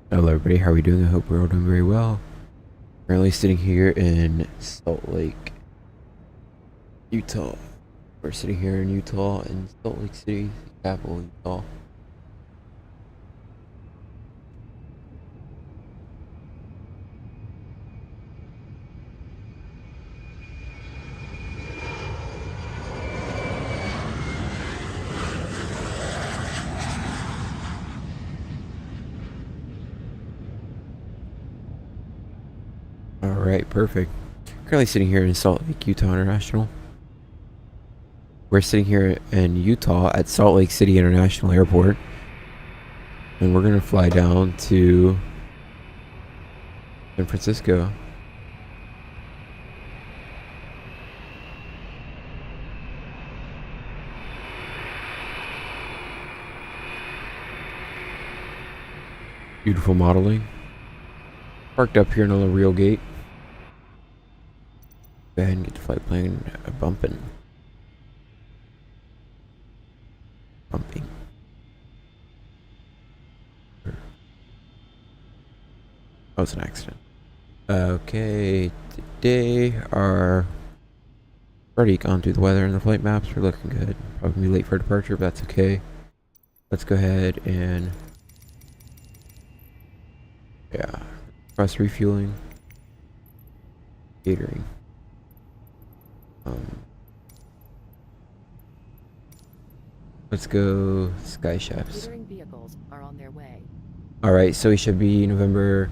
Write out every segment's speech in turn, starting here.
Hello everybody, how are we doing? I hope we're all doing very well. Currently sitting here in Salt Lake, Utah. We're sitting here in Utah, in Salt Lake City, capital Utah. Alright, perfect. Currently sitting here in Salt Lake, Utah International. We're sitting here in Utah at Salt Lake City International Airport. And we're gonna fly down to San Francisco. Beautiful modeling. Parked up here in a little real gate. Go ahead and get the flight plan bumping. Bumping. Oh, it's an accident. Okay, today our already gone through the weather and the flight maps. We're looking good. Probably gonna be late for departure, but that's okay. Let's go ahead and press refueling, catering. Let's go Sky Chefs. Catering vehicles are on their way. All right, so we should be November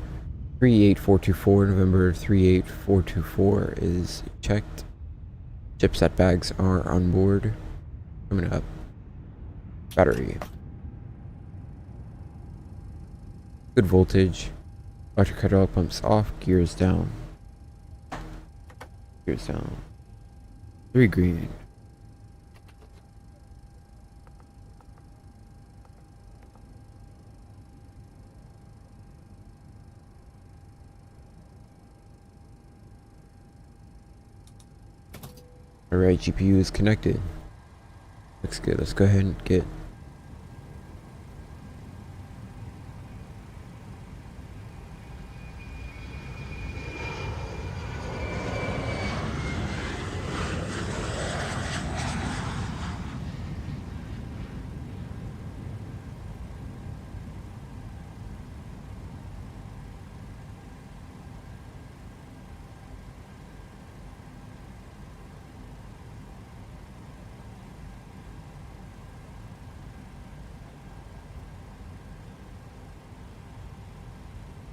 38424. November 38424 is checked. Chipset bags are on board. Coming up. Battery. Good voltage. Electric hydraulic pumps off. Gears down. Gears down. 3 green. Alright, GPU is connected. Looks good. Let's go ahead and get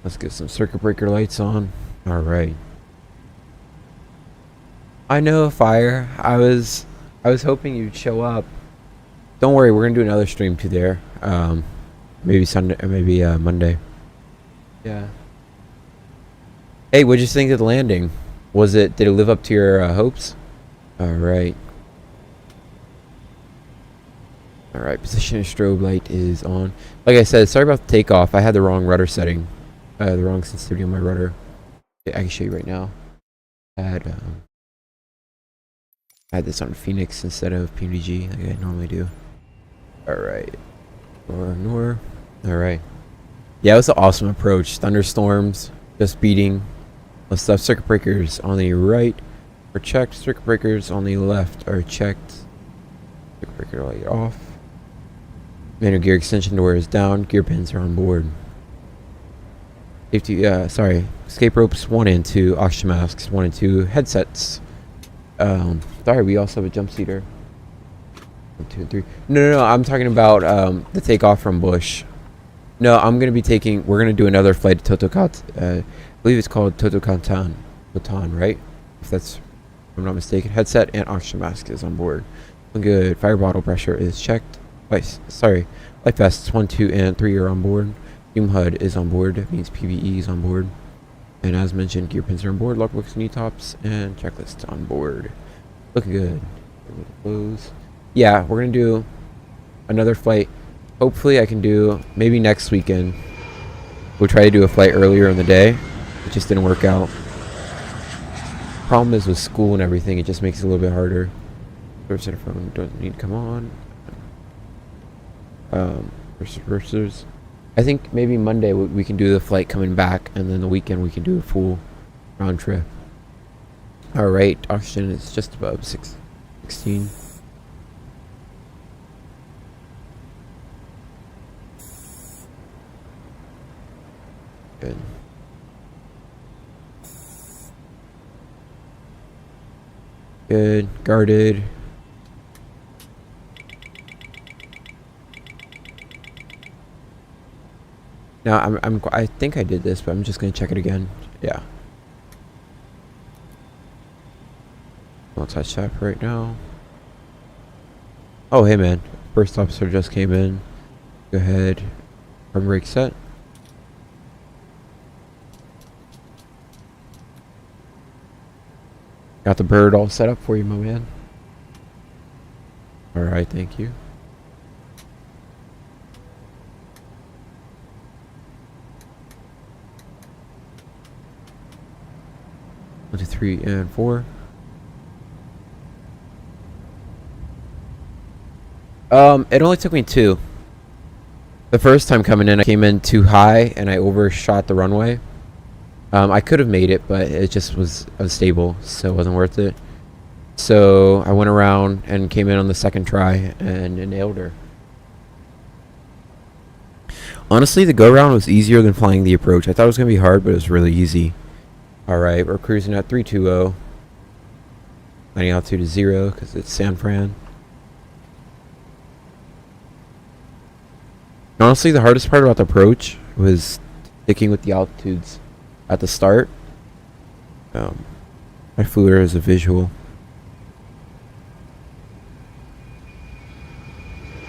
let's get some circuit breaker lights on. Alright. I know, Fire. I was hoping you'd show up. Don't worry, we're gonna do another stream too there. Maybe Sunday or maybe Monday. Yeah. Hey, what'd you think of the landing? Did it live up to your hopes? Alright. Alright, position strobe light is on. Like I said, sorry about the takeoff. I had the wrong rudder setting. The wrong sensitivity on my rudder. I can show you right now. I had this on Phoenix instead of Pmdg like I normally do. Alright. Nor. Alright. Yeah, it was an awesome approach. Thunderstorms, just beating. Let's stuff. Circuit breakers on the right are checked. Circuit breakers on the left are checked. Circuit breaker light off. Manual gear extension door is down. Gear pins are on board. Safety, escape ropes 1 and 2, oxygen masks 1 and 2, headsets. Sorry, we also have a jump seater. 1, 2, and 3. No, I'm talking about the takeoff from Bush. No, we're gonna do another flight to I believe it's called Totocantan, right? If I'm not mistaken. Headset and oxygen mask is on board. Good. Fire bottle pressure is checked. Life vests 1, 2, and 3 are on board. Fume HUD is on board. That means PVE is on board. And as mentioned, gear pins are on board, logbooks, knee tops, and checklist on board. Looking good. Close. Yeah, we're gonna do another flight. Hopefully I can do maybe next weekend. We'll try to do a flight earlier in the day. It just didn't work out. Problem is with school and everything, it just makes it a little bit harder. First center phone doesn't need to come on. Reversers. I think maybe Monday we can do the flight coming back, and then the weekend we can do a full round trip. All right, oxygen is just above 16. Good. Good. Guarded. Now I think I did this, but I'm just gonna check it again. Yeah. I'll touch that for right now. Oh, hey man. First officer just came in. Go ahead. Arm brake set. Got the bird all set up for you, my man. Alright, thank you. One, two, three, and 4. It only took me 2. The first time coming in, I came in too high and I overshot the runway. I could have made it, but it just was unstable, so it wasn't worth it. So I went around and came in on the second try and nailed her. Honestly, the go-around was easier than flying the approach. I thought it was going to be hard, but it was really easy. Alright, we're cruising at 320. Landing altitude is 0 because it's San Fran. Honestly, the hardest part about the approach was sticking with the altitudes at the start. I flew her as a visual.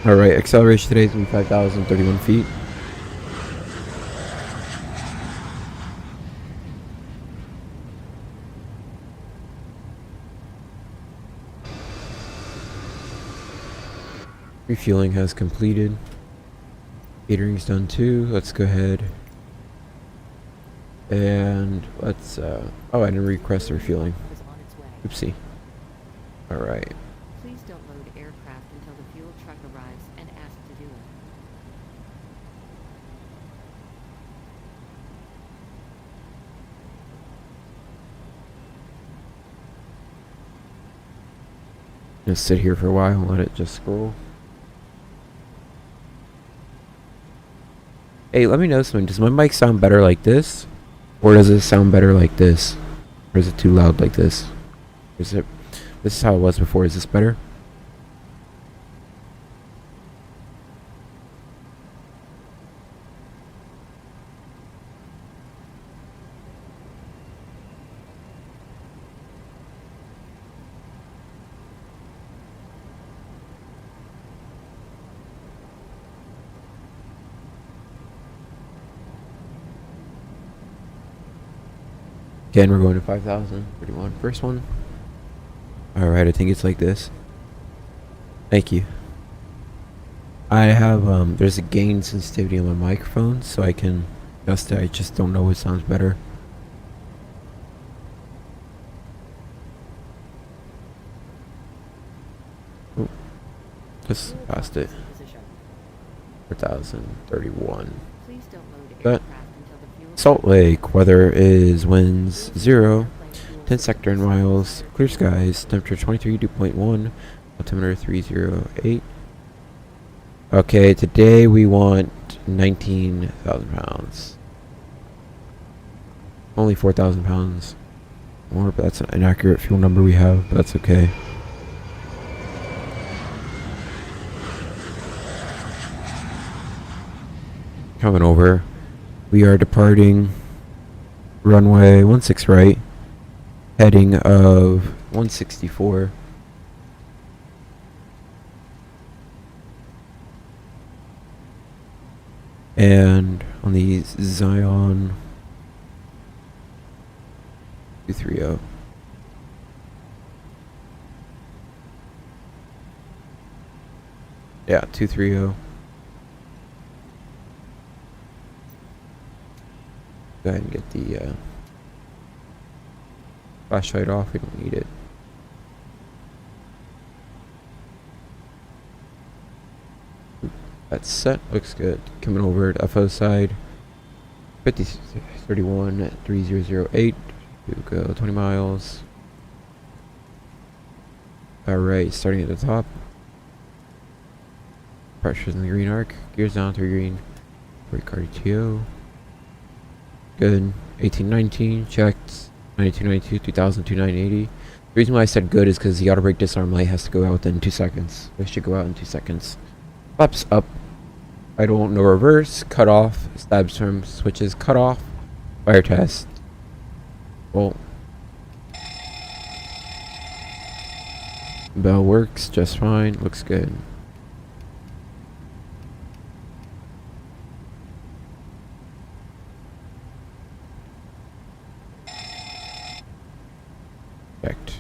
Alright, acceleration today is going to be 5,031 feet. Refueling has completed. Catering's done too. Let's go ahead. And let's, oh, I didn't request the refueling. is on its way. Oopsie. Alright. Please don't load aircraft until the fuel truck arrives and ask to do it. Just sit here for a while and let it just scroll. Hey, let me know something. Does my mic sound better like this? Or does it sound better like this? Or is it too loud like this? Is it... This is how it was before. Is this better? Again, we're going to 5,031. First one. Alright, I think it's like this. Thank you. I have, there's a gain sensitivity on my microphone, so I can adjust it. I just don't know what sounds better. Oh, just passed it. Position. 4,031. Please don't load But aircraft until the fuel Salt Lake, weather is winds 0, 10 sector in miles, clear skies, temperature 23, dew point 1, altimeter 308. Okay, today we want 19,000 pounds. Only 4,000 pounds more, but that's an inaccurate fuel number we have, but that's okay. Coming over. We are departing runway 16 right, heading of 164. And on the Zion 230. Yeah, 230. Go ahead and get the flashlight off. We don't need it. That's set. Looks good. Coming over to FO side. 5031 at 3008. We go 20 miles. Alright, starting at the top. Pressure's in the green arc. Gears down through green. Brake RTO. Good. 1819. Checked. 9292. 2002 980. The reason why I said good is because the auto brake disarm light has to go out within 2 seconds. It should go out in 2 seconds. Flaps up. I don't know reverse. Cut off. Stabs from switches. Cut off. Fire test. Well. Bell works just fine. Looks good. Checked.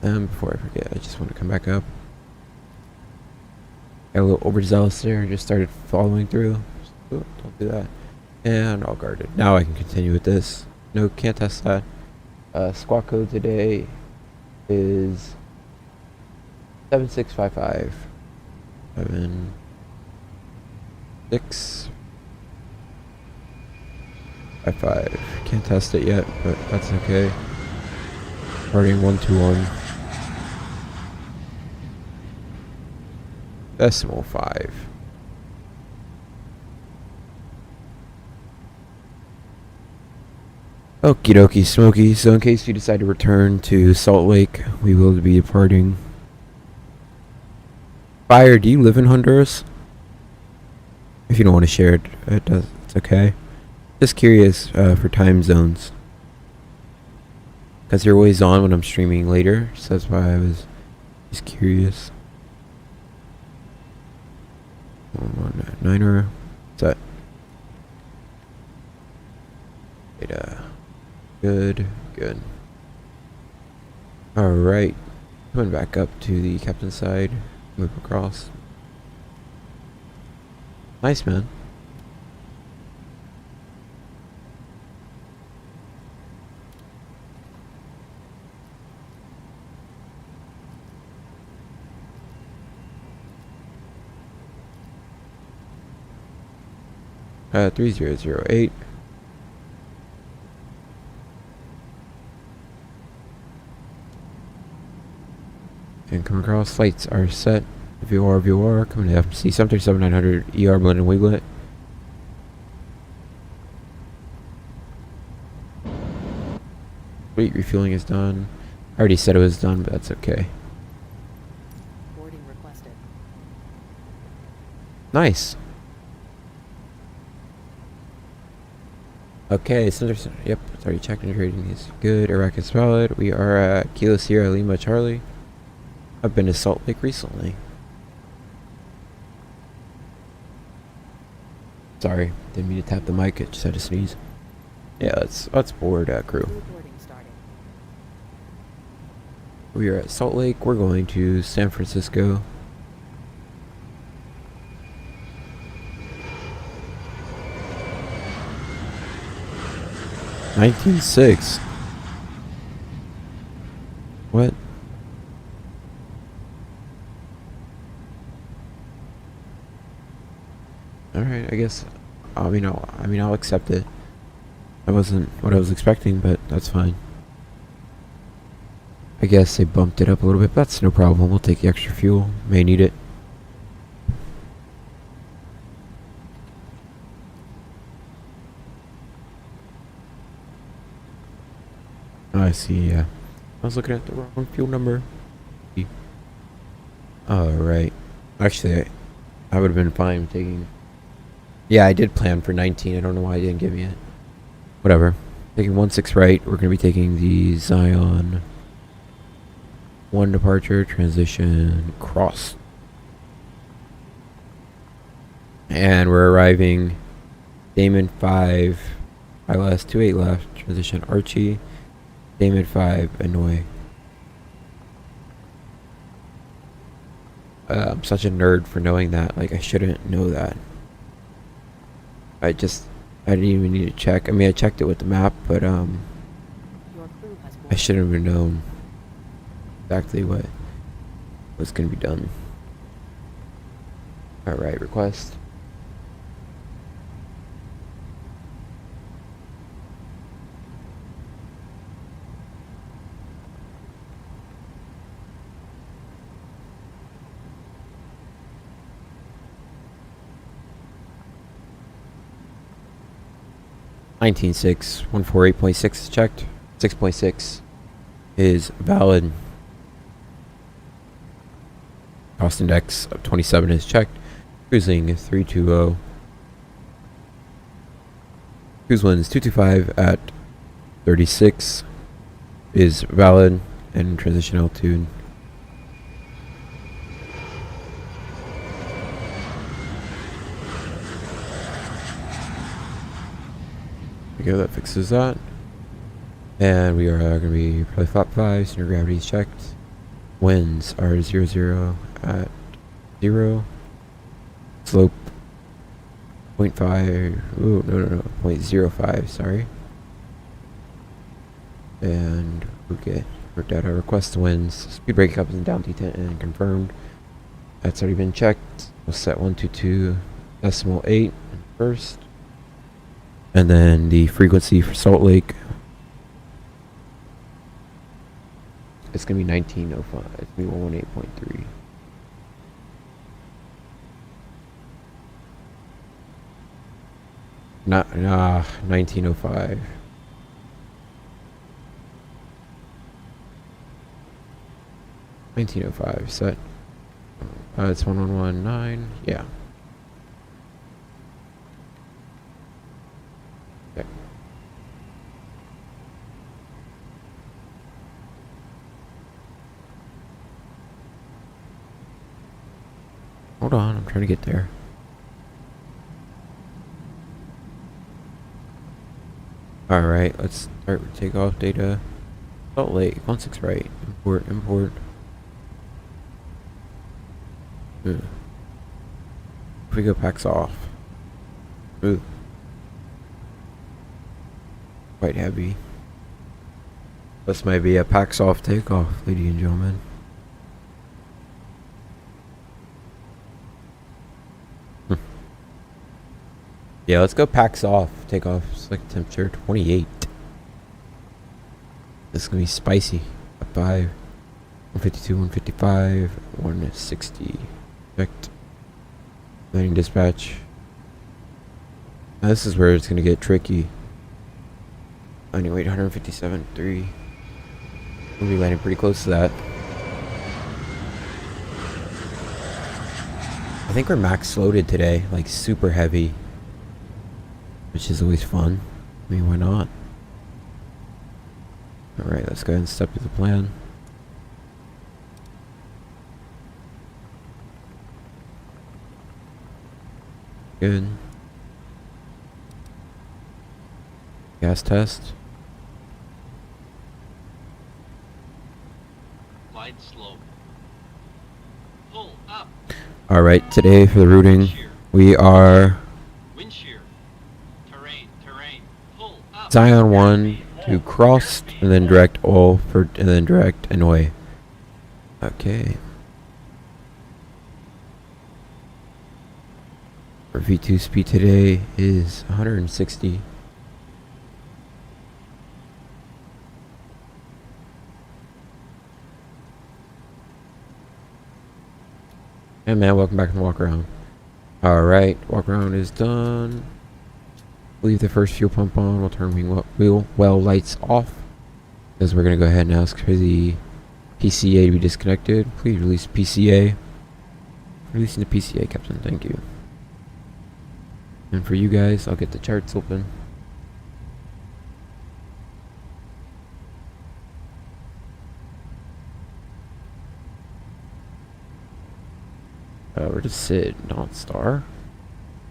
And before I forget, I just want to come back up. Got a little overzealous there and just started following through. Ooh, don't do that. And I'll guard it. Now I can continue with this. No, can't test that. Squawk code today is 7655. 7655. Can't test it yet, but that's okay. Starting 121. Decimal 5. Okie dokie smoky. So in case you decide to return to Salt Lake, we will be departing. Fire, do you live in Honduras? If you don't want to share it, it's okay. Just curious for time zones. Because you're always on when I'm streaming later, so that's why I was just curious. 9er. What's that? Data. Good. Alright. Coming back up to the captain's side. Move across. Nice, man. Uh, 3008. And come across. Lights are set. VOR. Coming to FMC 737-900 ER blend and wiglet. Sweet, refueling is done. I already said it was done, but that's okay. Boarding requested. Nice. Okay, so yep, it's already checked and trading is good. Iraq is valid. We are at Kilo Sierra Lima Charlie. I've been to Salt Lake recently. Sorry, didn't mean to tap the mic. I just had to sneeze. Yeah, let's board crew. Boarding starting. We are at Salt Lake. We're going to San Francisco. $19.6. What? All right, I guess. I'll accept it. That wasn't what I was expecting, but that's fine. I guess they bumped it up a little bit, but that's no problem. We'll take the extra fuel. May need it. Oh, I see, yeah. I was looking at the wrong fuel number. Alright. Actually, I would have been fine taking... Yeah, I did plan for 19. I don't know why I didn't give me it. Whatever. Taking 16 right. We're going to be taking the Zion 1 departure, transition, cross. And we're arriving Damon 5, ILS 28 left, transition Archie, Damon 5, Annoy. I'm such a nerd for knowing that. Like, I shouldn't know that. I didn't even need to check. I mean, I checked it with the map, but Your crew has I shouldn't have known exactly what was going to be done. Alright, request. (19.6) 148.6 is checked. 6.6 is valid. Cost index of 27 is checked. Cruising 320. Cruise winds 225 at 36 is valid, and transition altitude. There we go, that fixes that. And we are going to be probably flap 5, center gravity is checked. Winds are 0 at 0. Slope 0.5, ooh, no, 0.05, sorry. And okay, worked out our request winds. Speed brake up and down T10 and confirmed. That's already been checked. We'll set 122.8 first. And then the frequency for Salt Lake, it's going to be 1905. It's going to be 118.3. Not 1905. Set. It's 1119. Yeah. Okay. Hold on, I'm trying to get there. Alright, let's start with takeoff data. Salt Lake, 16 right. Import. If we go packs off. Ooh. Quite heavy. This might be a packs off takeoff, ladies and gentlemen. Yeah, let's go packs off. Takeoff select temperature 28. This is gonna be spicy. Up 5. 152, 155, 160. Checked. Landing dispatch. Now this is where it's gonna get tricky. Landing weight 157.3. We'll be landing pretty close to that. I think we're max loaded today, like super heavy. Which is always fun. I mean, why not? Alright, let's go ahead and step to the plan. Good. Gas test. Glide slope. Pull up. Alright, today for the routing, we are Wind shear. Terrain. Pull up. Zion 1 to cross, and then direct all for, and then direct Hanoi. Okay. Our V2 speed today is 160. Hey man, welcome back to the walk around. Alright, walk around is done. Leave the first fuel pump on. We'll turn wheel well lights off, because we're going to go ahead and ask for the PCA to be disconnected. Please release PCA. Releasing the PCA, Captain. Thank you. And for you guys, I'll get the charts open. We're just Sid, not Star.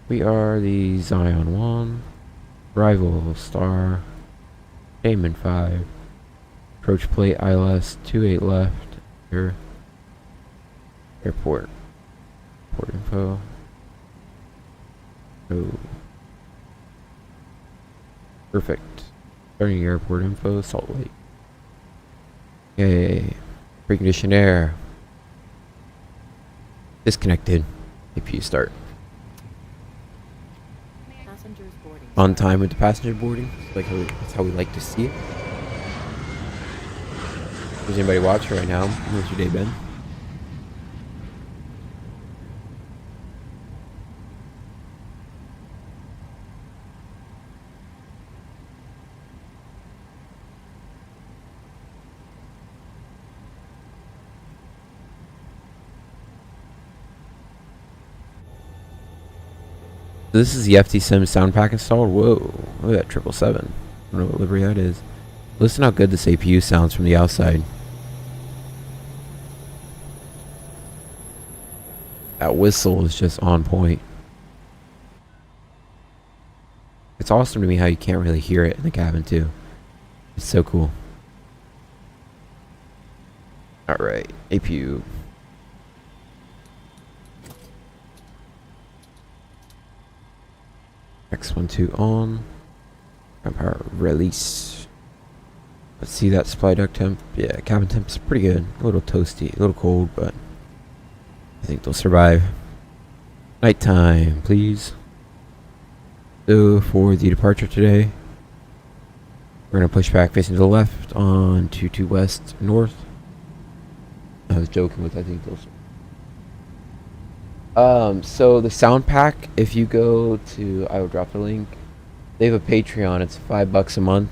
We are the Zion 1, Rival Star, Damon 5, approach plate ILS 28 left, here, airport info. Oh, perfect. Starting airport info, Salt Lake. Okay, preconditioned air. Disconnected. APU start. Passengers boarding. On time with the passenger boarding. That's how we like to see it. Does anybody watch right now? How's your day been? This is the FT Sim sound pack installed. Whoa, look at that 777. I don't know what livery that is. Listen how good this APU sounds from the outside. That whistle is just on point. It's awesome to me how you can't really hear it in the cabin too. It's so cool. Alright, APU. X12 on. Power release. Let's see that supply duct temp. Yeah, cabin temp's pretty good. A little toasty, a little cold, but I think they'll survive. Nighttime, please. So for the departure today, we're gonna push back facing to the left on 22 west north. I was joking with I think those. So the sound pack, if you go to, I will drop the link. They have a Patreon. It's $5 a month.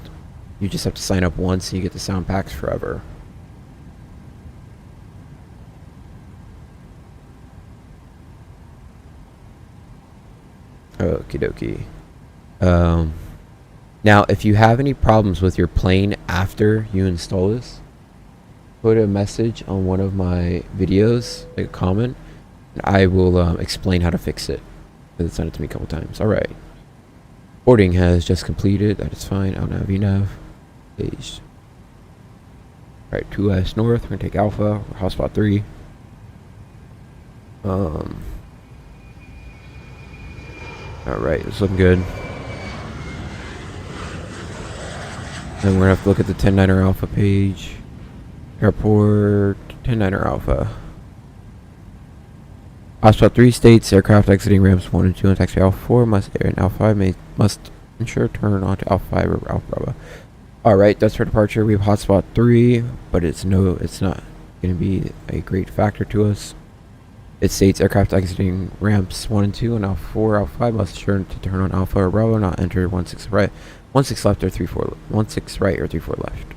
You just have to sign up once, and you get the sound packs forever. Okie dokie. Now, if you have any problems with your plane after you install this, put a message on one of my videos, like a comment, and I will explain how to fix it. They sent it to me a couple times. All right. Boarding has just completed. That is fine. I'll nav VNav. Page. All right, 2S north. We're gonna take Alpha. Hotspot 3. All right, it's looking good. Then we're gonna have to look at the 10-9er Alpha page. Airport 10-9er Alpha. Hotspot 3 states aircraft exiting ramps 1 and 2 on taxi Alpha 4 must air in Alpha 5 must ensure turn onto Alpha 5 or Alpha Bravo. Alright, that's for departure. We have Hotspot 3, but it's not going to be a great factor to us. It states aircraft exiting ramps 1 and 2 on Alpha 4, Alpha 5 must ensure to turn on Alpha or Bravo, not enter 16 right, 16 left or 34, 16 right or 34 left.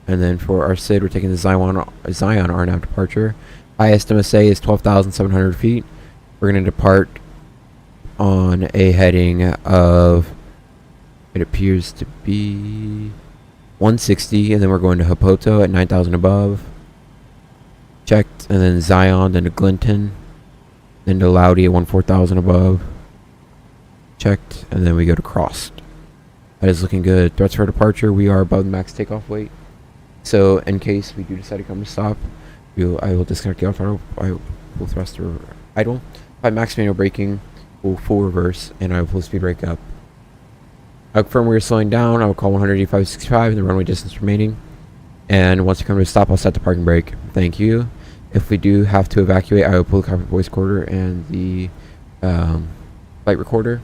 And then for our SID, we're taking the Zion RNAV departure. Highest MSA is 12,700 feet. We're going to depart on a heading of, it appears to be 160, and then we're going to Hapoto at 9,000 above. Checked, and then Zion, then to Glinton, then to Laudy at 14,000 above. Checked, and then we go to Crossed. That is looking good. Threats for departure, we are above the max takeoff weight. So in case we do decide to come to stop, I will disconnect the auto. I will thrust or idle. If I max manual braking, we'll full reverse, and I will full speed brake up. I'll confirm we are slowing down. I will call 185.65 and the runway distance remaining. And once we come to a stop, I'll set the parking brake. Thank you. If we do have to evacuate, I will pull the cockpit voice recorder and the flight recorder,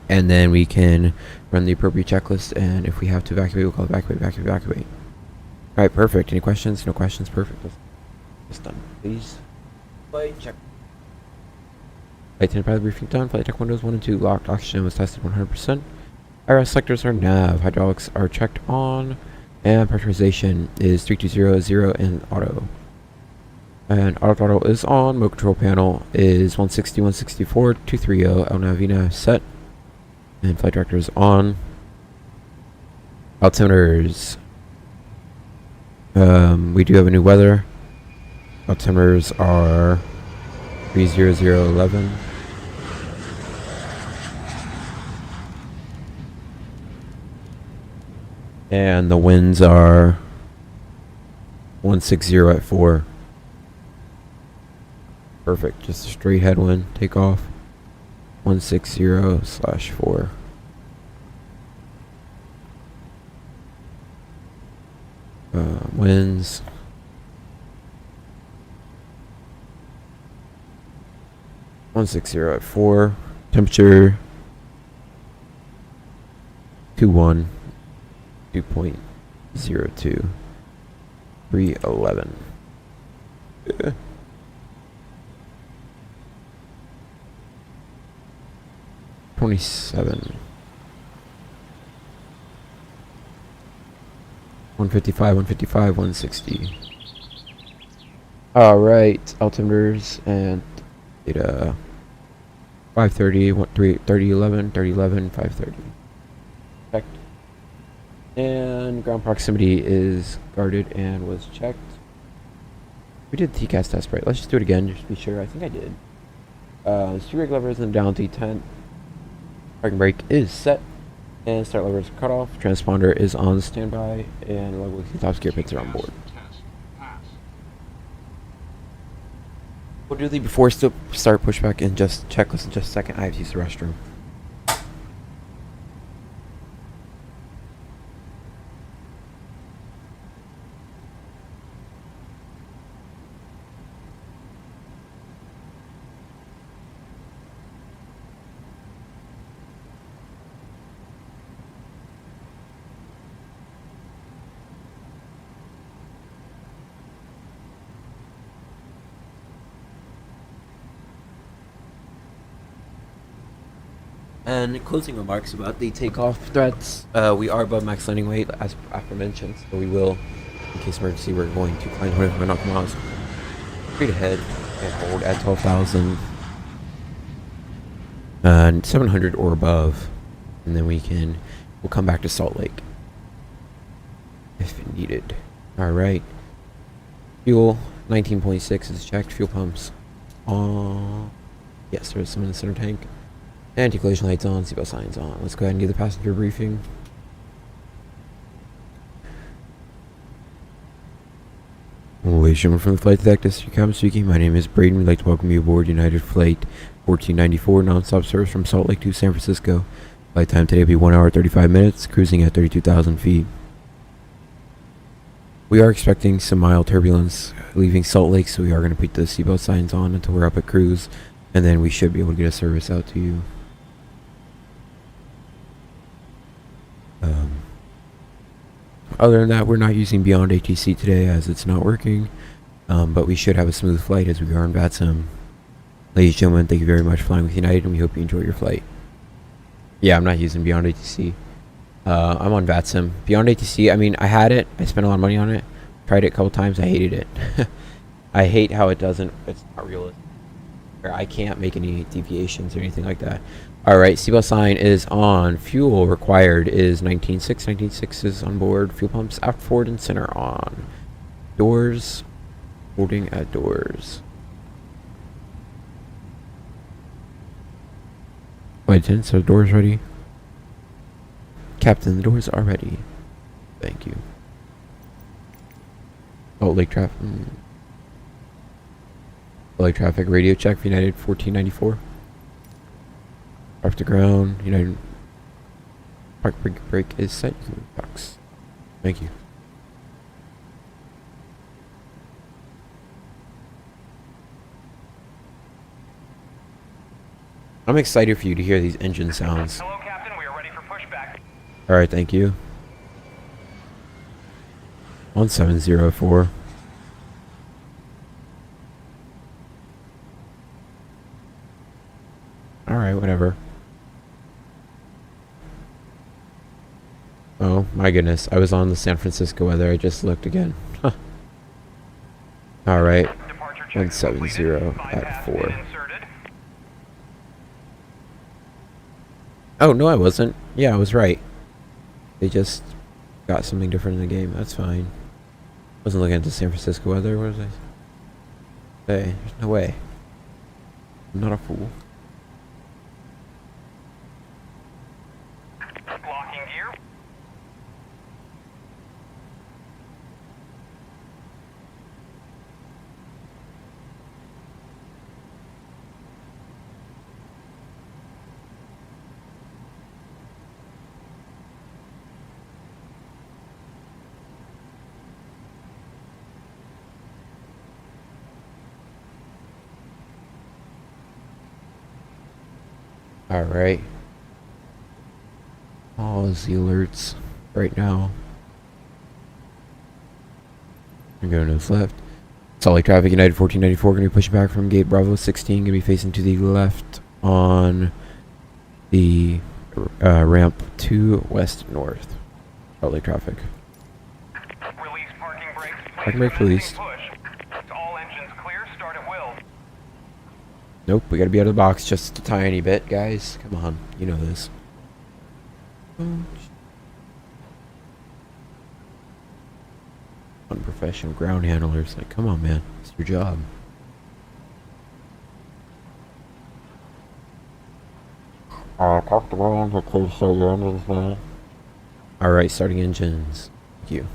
and then we can run the appropriate checklist. And if we have to evacuate, we'll call evacuate. All right, perfect. Any questions? No questions. Perfect. It's done. Please. Flight check. Flight 10 pilot briefing done. Flight check windows 1 and 2 locked. Oxygen was tested 100%. IRS selectors are nav. Hydraulics are checked on. And pressurization is 3200 and auto. And auto throttle is on. Mode control panel is 160, 164, 230. LNAV VNav set. And flight director is on. Altimeters. We do have a new weather. Altimeters are 30011. And the winds are 160 at 4. Perfect. Just a straight headwind. Take off. 160/4. Winds. 160 at 4. Temperature 21. 2.02. 311. Yeah. 27. 155, 155, 160. Alright, altimeters and data 530, 30, 11, 30, 11, 530. Checked. And ground proximity is guarded and was checked. We did TCAS test, right? Let's just do it again just to be sure. I think I did. Two brake levers and down T10. Parking brake is set. And start levers cut off. Transponder is on standby. And level top gear pits are on board. We'll do the before start pushback and just checklist in just a second. I have to use the restroom. And closing remarks about the takeoff threats. We are above max landing weight, as aforementioned, so we will, in case of emergency, we're going to climb 100 knots miles straight ahead and hold at 12,000 and 700 or above, and then we'll come back to Salt Lake if needed. All right. Fuel 19.6 is checked. Fuel pumps. Yes, there's some in the center tank. Anti-collision lights on, seatbelt signs on. Let's go ahead and do the passenger briefing. Ladies and gentlemen from the flight deck, this is your captain speaking. My name is Braden. We'd like to welcome you aboard United Flight 1494 non-stop service from Salt Lake to San Francisco. Flight time today will be 1 hour 35 minutes, cruising at 32,000 feet. We are expecting some mild turbulence leaving Salt Lake, so we are going to put the seatbelt signs on until we're up at cruise, and then we should be able to get a service out to you. Other than that, we're not using Beyond ATC today as it's not working, but we should have a smooth flight as we are on VATSIM. Ladies and gentlemen, thank you very much for flying with United, and we hope you enjoy your flight. Yeah, I'm not using Beyond ATC. I'm on VATSIM. Beyond ATC, I mean, I had it. I spent a lot of money on it. Tried it a couple times. I hated it. I hate how it's not realistic. I can't make any deviations or anything like that. Alright, seatbelt sign is on. Fuel required is 19.6. 19.6 is on board. Fuel pumps aft, forward, and center on. Doors. Holding at doors. Flight attendant, so doors ready. Captain, the doors are ready. Thank you. Salt Lake traffic. Salt Lake traffic radio check for United 1494. Off the ground. United park brake is set. Box. Thank you. I'm excited for you to hear these engine sounds. Hello, Captain. We are ready for pushback. Alright, thank you. 1704. Alright, whatever. Oh, my goodness. I was on the San Francisco weather. I just looked again. Huh. Alright. 170 at 4. Oh, no, I wasn't. Yeah, I was right. They just got something different in the game. That's fine. Wasn't looking at the San Francisco weather. What was I? Hey, there's no way. I'm not a fool. Locking gear. Alright. All is the alerts right now. We're going to the left. Solid traffic, United 1494, going to be pushing back from gate Bravo 16, going to be facing to the left on the ramp to west north. Solid traffic. Release parking brakes. Parking brake released. Push. All engines clear. Start at will. Nope, we gotta be out of the box just a tiny bit, guys. Come on, you know this. Unprofessional ground handlers, like, come on, man, it's your job. Talk to Williams or please show your engines now. Alright, starting engines. Thank you.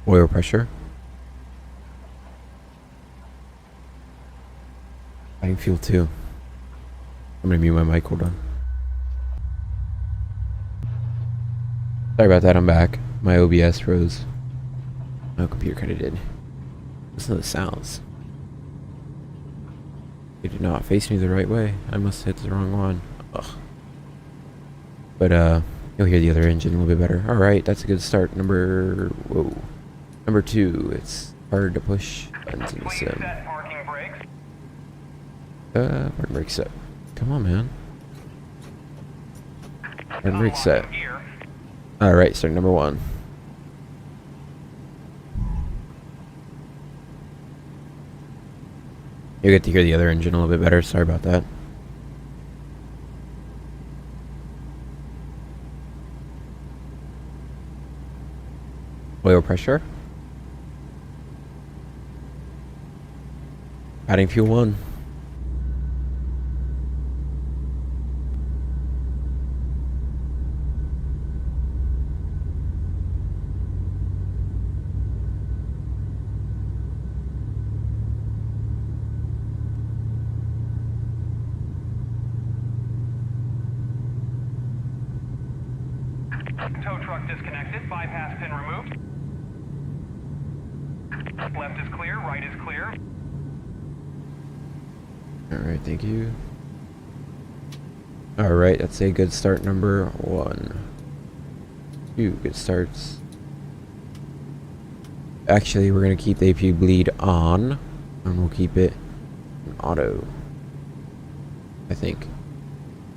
Oil pressure. Adding fuel too. I'm gonna mute my mic, hold on. Sorry about that, I'm back. My OBS froze. My computer kinda did. Listen to the sounds. They did not face me the right way. I must have hit the wrong one. Ugh. But you'll hear the other engine a little bit better. Alright, that's a good start. Number 2, it's hard to push buttons in the sim. Set parking brakes. Parking brake set. Come on, man. Parking brake set. Alright, start number 1. You'll get to hear the other engine a little bit better. Sorry about that. Oil pressure. Adding fuel 1. Tow truck disconnected. Bypass pin removed. Left is clear. Right is clear. Alright, thank you. Alright, that's a good start number 1. 2 good starts. Actually, we're going to keep the APU bleed on, and we'll keep it in auto. I think.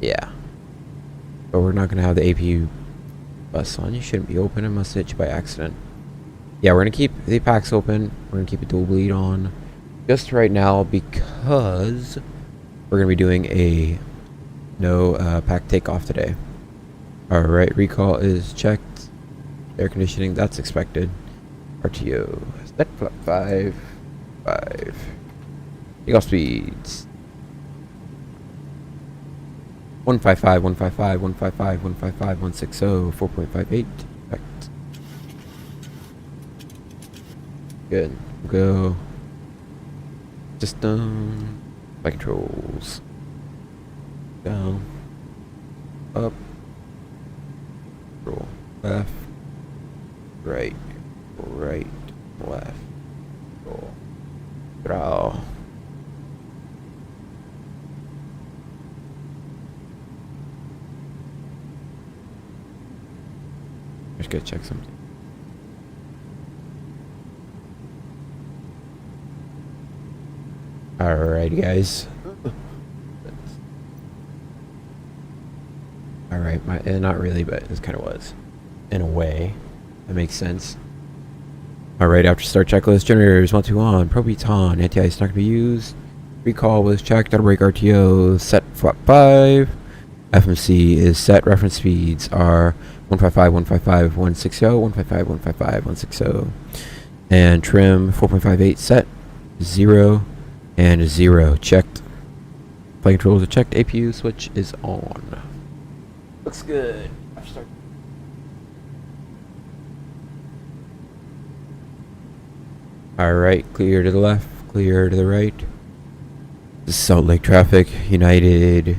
Yeah. But we're not going to have the APU bus on. You shouldn't be open. I must hit you by accident. Yeah, we're going to keep the packs open. We're going to keep it dual bleed on. Just right now, because we're going to be doing a no pack takeoff today. Alright, recall is checked. Air conditioning, that's expected. RTO, set flap 5. Takeoff speeds. 155, 155, 155, 155, 160, 4.58. Perfect. Good. We'll go. System. Flight controls. Down. Up. Roll. Left. Right. Right. Left. Roll. Draw. Just gotta check something. Alright, guys. Alright, not really, but this kind of was. In a way. That makes sense. Alright, after start checklist, generators 1, 2 on, probeats on, anti-ice not going to be used. Recall was checked, auto brake RTO, set flap 5. FMC is set, reference speeds are 155, 155, 160, 155, 155, 160. And trim 4.58 set, 0, and 0 checked. Flight controls are checked, APU switch is on. Looks good. Alright, clear to the left, clear to the right. This is Salt Lake traffic, United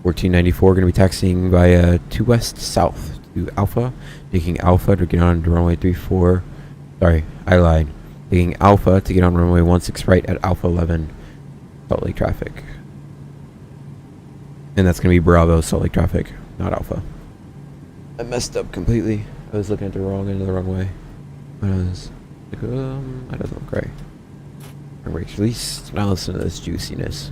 1494, going to be taxiing via 2 west south to Alpha, taking Alpha to get on to runway 34, sorry, I lied, taking Alpha to get on runway 16 right at Alpha 11, Salt Lake traffic. And that's going to be Bravo Salt Lake traffic, not Alpha. I messed up completely. I was looking at the wrong end of the runway. I was like, that doesn't look right. Brakes released. Now listen to this juiciness.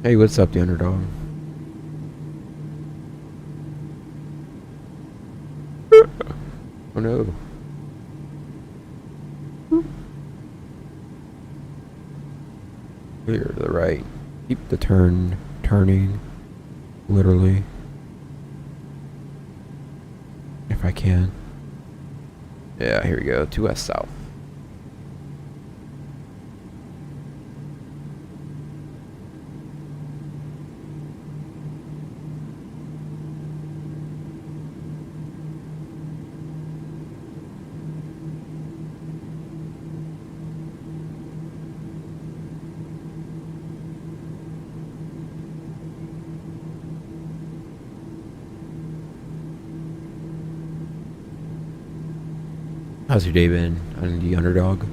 Hey, what's up, the underdog? Oh no. Clear to the right. Keep the turning. Literally. If I can. Yeah, here we go. 2 west south. How's your day been on the underdog?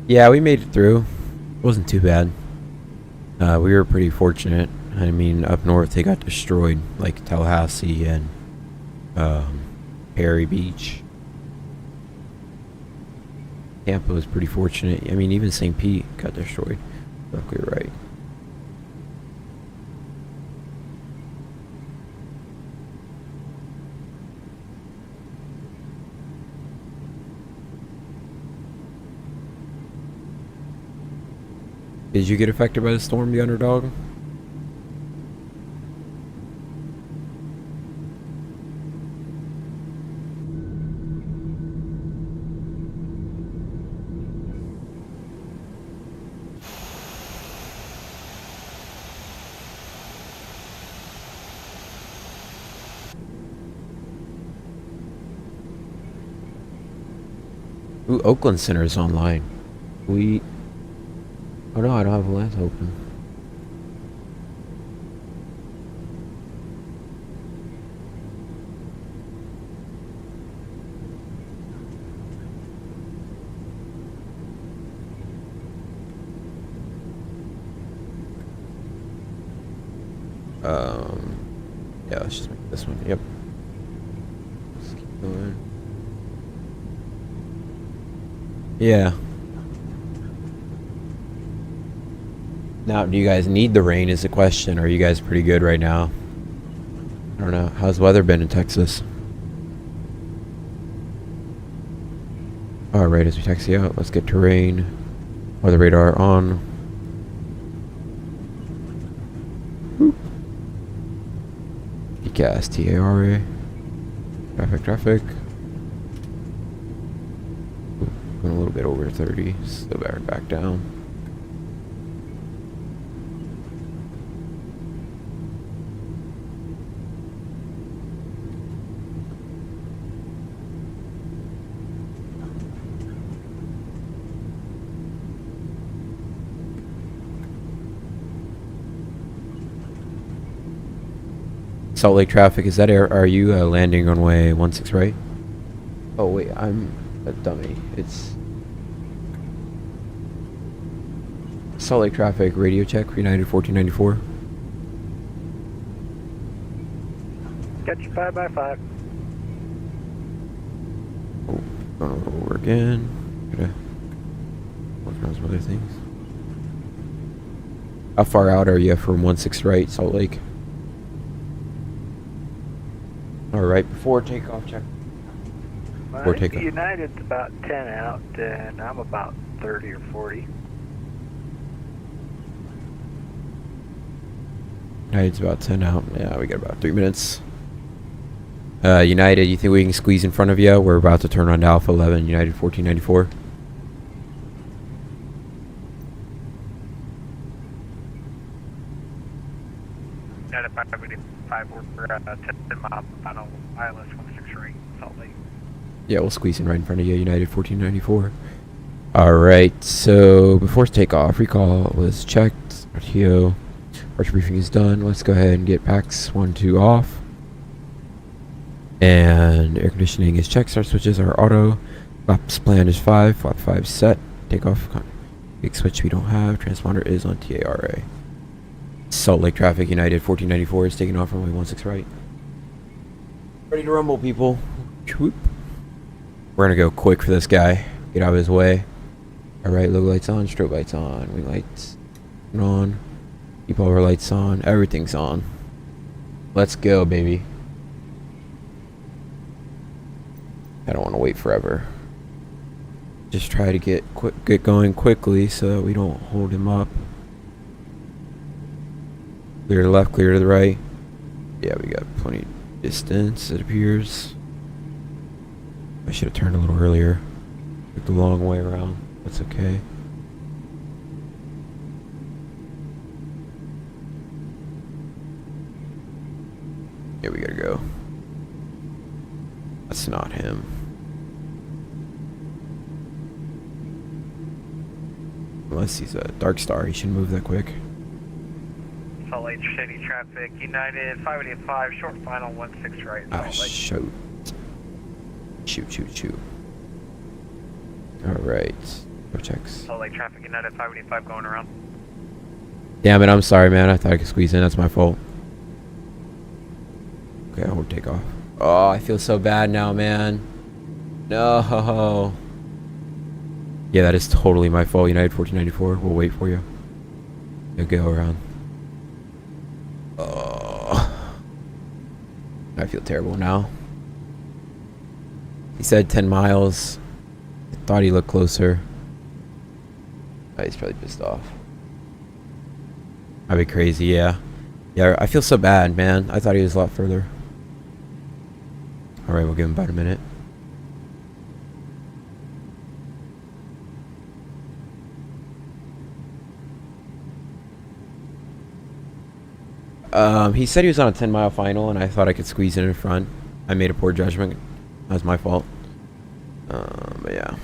Yeah, we made it through. It wasn't too bad. We were pretty fortunate. I mean, up north they got destroyed, like Tallahassee and Perry Beach. Tampa was pretty fortunate. I mean, even St. Pete got destroyed. Luckily, right. Did you get affected by the storm, the underdog? Ooh, Oakland Center is online. We... Oh no, I don't have a lens open. Yeah, let's just make this one. Yep. Let's keep going. Yeah. Now, do you guys need the rain is the question. Are you guys pretty good right now? I don't know. How's the weather been in Texas? Alright, as we taxi out, let's get terrain. Weather radar on. Gas TARA. Traffic. Ooh, going a little bit over 30. Still back down. Salt Lake traffic, is that are you landing on runway 16 right? Oh wait, I'm a dummy. It's Salt Lake traffic radio check for United 1494. Got you 5x5. Oh, going a little over again. Gotta work on some other things. How far out are you from 16 right, Salt Lake? Alright, before takeoff check. I Before think takeoff. United's about 10 out, and I'm about 30 or 40. United's about 10 out. Yeah, we got about 3 minutes. United, you think we can squeeze in front of you? We're about to turn on to Alpha 11, United 1494. United 585, we're 10 mile final ILS 163, Salt Lake. Yeah, we'll squeeze in right in front of you, United 1494. Alright, so before takeoff, recall was checked. RTO. Arch briefing is done. Let's go ahead and get packs 1, 2 off. And air conditioning is checked. Start switches are auto. Flaps plan is 5. Flap 5 set. Takeoff. Big switch we don't have. Transponder is on TARA. Salt Lake traffic, United 1494 is taking off runway 16 right. Ready to rumble, people. Whoop. We're gonna go quick for this guy. Get out of his way. Alright, logo lights on, strobe lights on, wing lights on, keep all our lights on, everything's on. Let's go, baby. I don't want to wait forever. Just try to get going quickly so that we don't hold him up. Clear to the left, clear to the right. Yeah, we got plenty of distance, it appears. I should have turned a little earlier. Took the long way around. That's okay. Yeah, we gotta go. That's not him. Unless he's a dark star, he shouldn't move that quick. Salt Lake City traffic, United 585, short final 16 right, Ah, Salt Lake. shoot. Shoot. Alright. Go checks. Salt Lake traffic, United 585 going around. Damn it, I'm sorry, man. I thought I could squeeze in. That's my fault. Okay, I'll take off. Oh, I feel so bad now, man. No. Yeah, that is totally my fault. United 1494. We'll wait for you. You'll go around. Oh. I feel terrible now. He said 10 miles. I thought he looked closer. Oh, he's probably pissed off. That'd be crazy, yeah. Yeah, I feel so bad, man. I thought he was a lot further. Alright, we'll give him about a minute. He said he was on a 10-mile final, and I thought I could squeeze in front. I made a poor judgment. That was my fault. But yeah.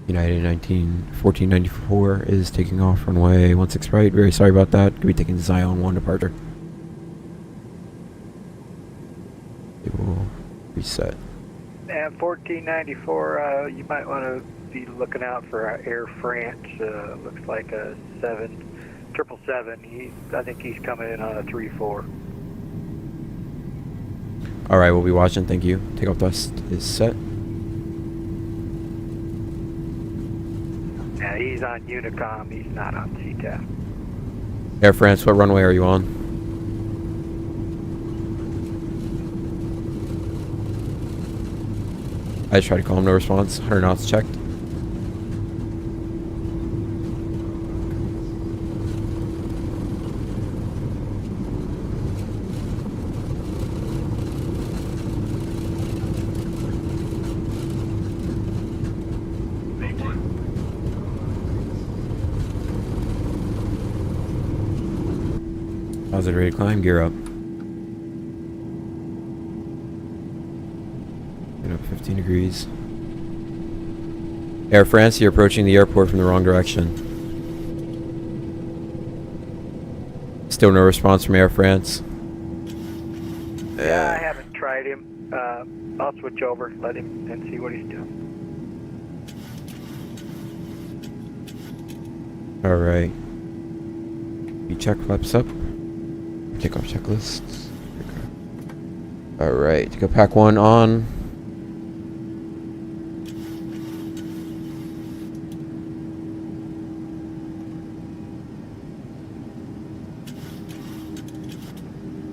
United 1494 is taking off runway 16 right. Very sorry about that. Could be taking Zion 1 departure. It will reset. And 1494, you might want to be looking out for Air France. Looks like a 777. I think he's coming in on a 3-4. Alright, we'll be watching. Thank you. Takeoff thrust is set. Yeah, he's on Unicom. He's not on CTAF. Air France, what runway are you on? I just tried to call him, no response. 100 knots checked. Positive ready to climb, gear up. Get up 15 degrees. Air France, you're approaching the airport from the wrong direction. Still no response from Air France. Yeah, I haven't tried him. I'll switch over, let him, and see what he's doing. Alright. You check flaps up. Takeoff checklists. Alright, go pack 1 on.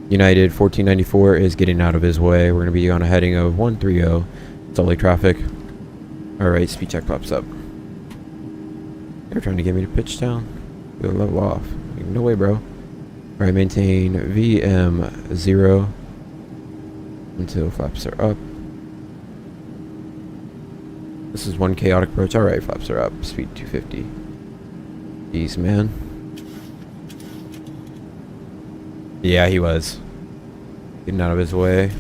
United 1494 is getting out of his way. We're going to be on a heading of 130. Salt Lake traffic. Alright, speed check pops up. They're trying to get me to pitch down. Go level off. No way, bro. Alright, maintain VM0 until flaps are up. This is one chaotic approach. Alright, flaps are up. Speed 250. Jeez, man. Yeah, he was. Getting out of his way.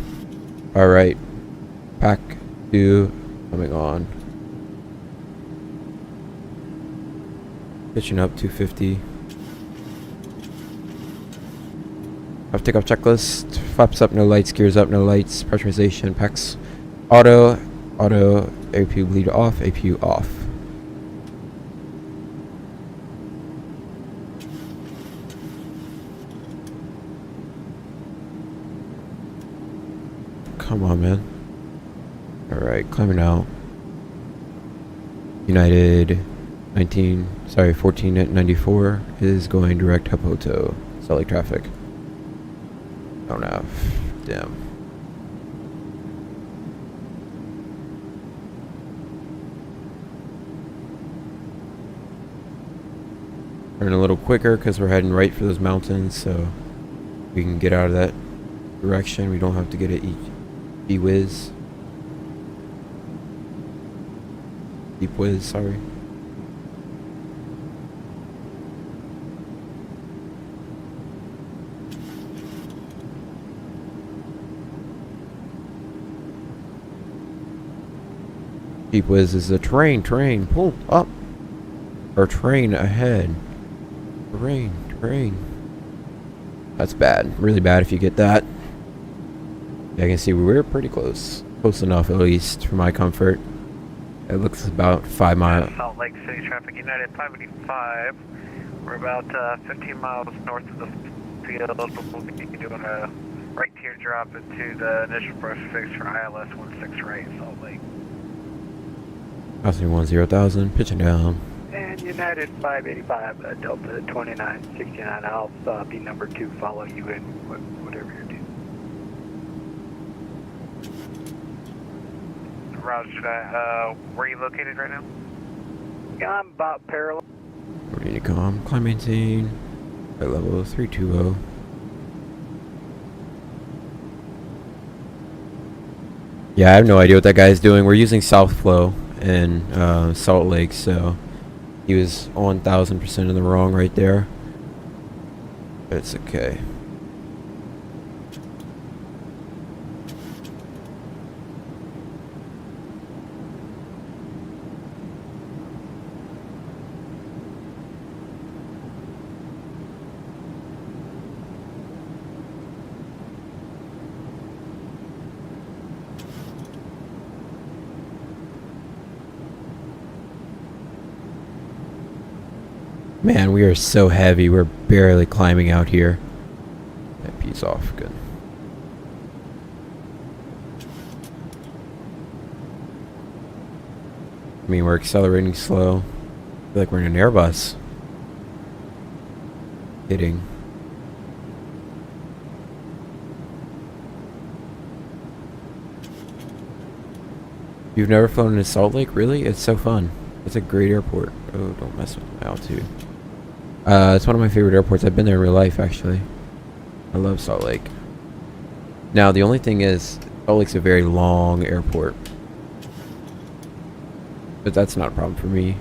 Alright. Pack 2 coming on. Pitching up 250. Takeoff checklist. Flaps up, no lights. Gears up, no lights. Pressurization. Packs. Auto. APU bleed off. APU off. Come on, man. Alright, climbing out. United 1494 is going direct Hapoto. Salt Lake traffic. Don't have. Damn. Turn a little quicker because we're heading right for those mountains, so we can get out of that direction. We don't have to get it E-whiz. Deep whiz, sorry. Deep whiz is a train, pull up. Or train ahead. Terrain. That's bad. Really bad if you get that. Yeah, I can see we're pretty close. Close enough, at least, for my comfort. It looks about 5 miles. Salt Lake City traffic, United 585. We're about 15 miles north of the field. We'll be doing a right teardrop into the initial brush fix for ILS 16 right, Salt Lake. Crossing 10,000, pitching down. And United 585, Delta 2969. I'll be number 2, follow you in whatever you're doing. Roger that. Where are you located right now? I'm about parallel. Honeycomb, climb maintain. At level 320. Yeah, I have no idea what that guy's doing. We're using South Flow in Salt Lake, so he was 1000% in the wrong right there. But it's okay. Man, we are so heavy. We're barely climbing out here. That piece off. Good. I mean, we're accelerating slow. I feel like we're in an Airbus. Hitting. You've never flown into Salt Lake? Really? It's so fun. It's a great airport. Oh, don't mess with my altitude. It's one of my favorite airports. I've been there in real life, actually. I love Salt Lake. Now, the only thing is, Salt Lake's a very long airport. But that's not a problem for me.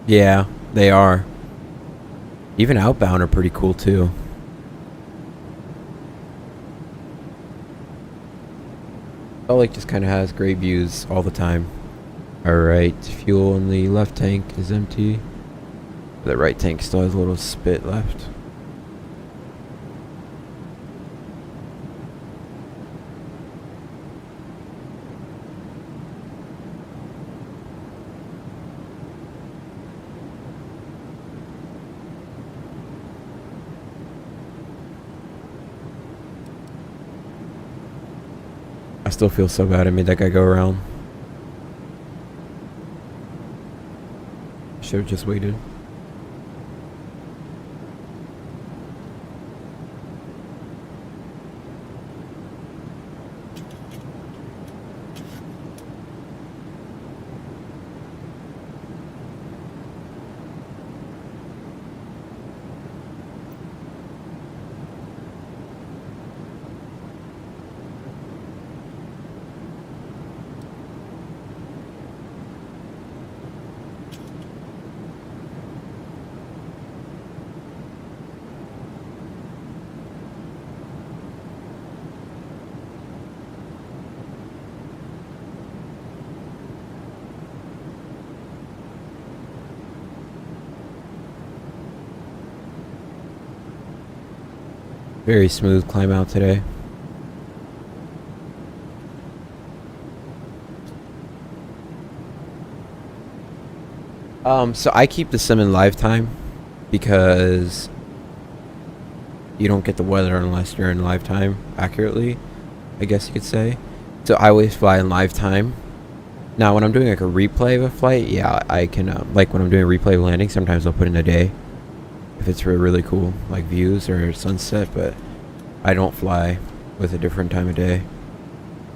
Yeah, they are. Even outbound are pretty cool too. Salt Lake just kind of has great views all the time. Alright, fuel in the left tank is empty. The right tank still has a little spit left. I still feel so bad I made that guy go around. Should have just waited. Very smooth climb out today. So I keep the sim in live time because you don't get the weather unless you're in live time accurately, I guess you could say. So I always fly in live time. Now when I'm doing like a replay of a flight, yeah, I can, like when I'm doing a replay of landing, sometimes I'll put in a day. If it's really cool, like views or sunset, but I don't fly with a different time of day.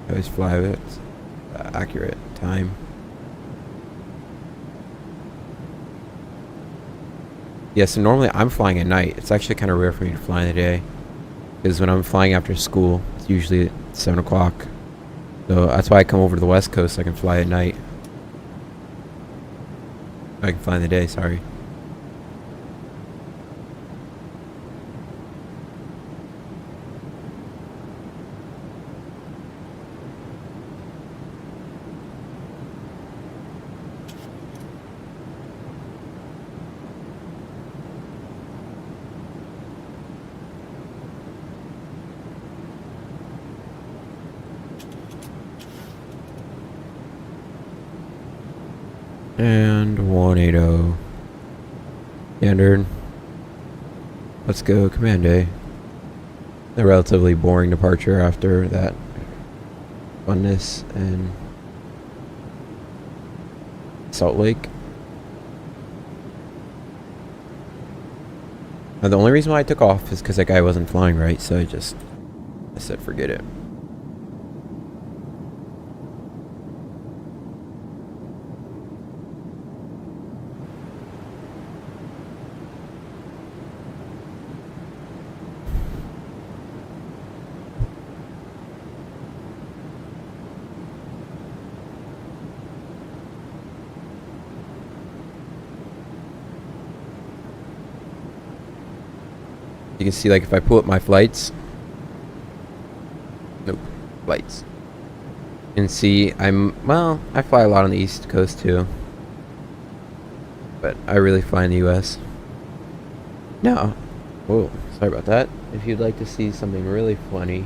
I always fly with accurate time. Yeah, so normally I'm flying at night. It's actually kind of rare for me to fly in the day, because when I'm flying after school, it's usually at 7 o'clock. So that's why I come over to the West Coast so I can fly at night. I can fly in the day, sorry. And 180. Standard. Let's go, command A. A relatively boring departure after that funness and Salt Lake. Now, the only reason why I took off is because that guy wasn't flying right, so I said forget it. You can see, like, if I pull up my flights, nope, flights. You can see well, I fly a lot on the East Coast too, but I really fly in the US. Now, whoa, sorry about that. If you'd like to see something really funny,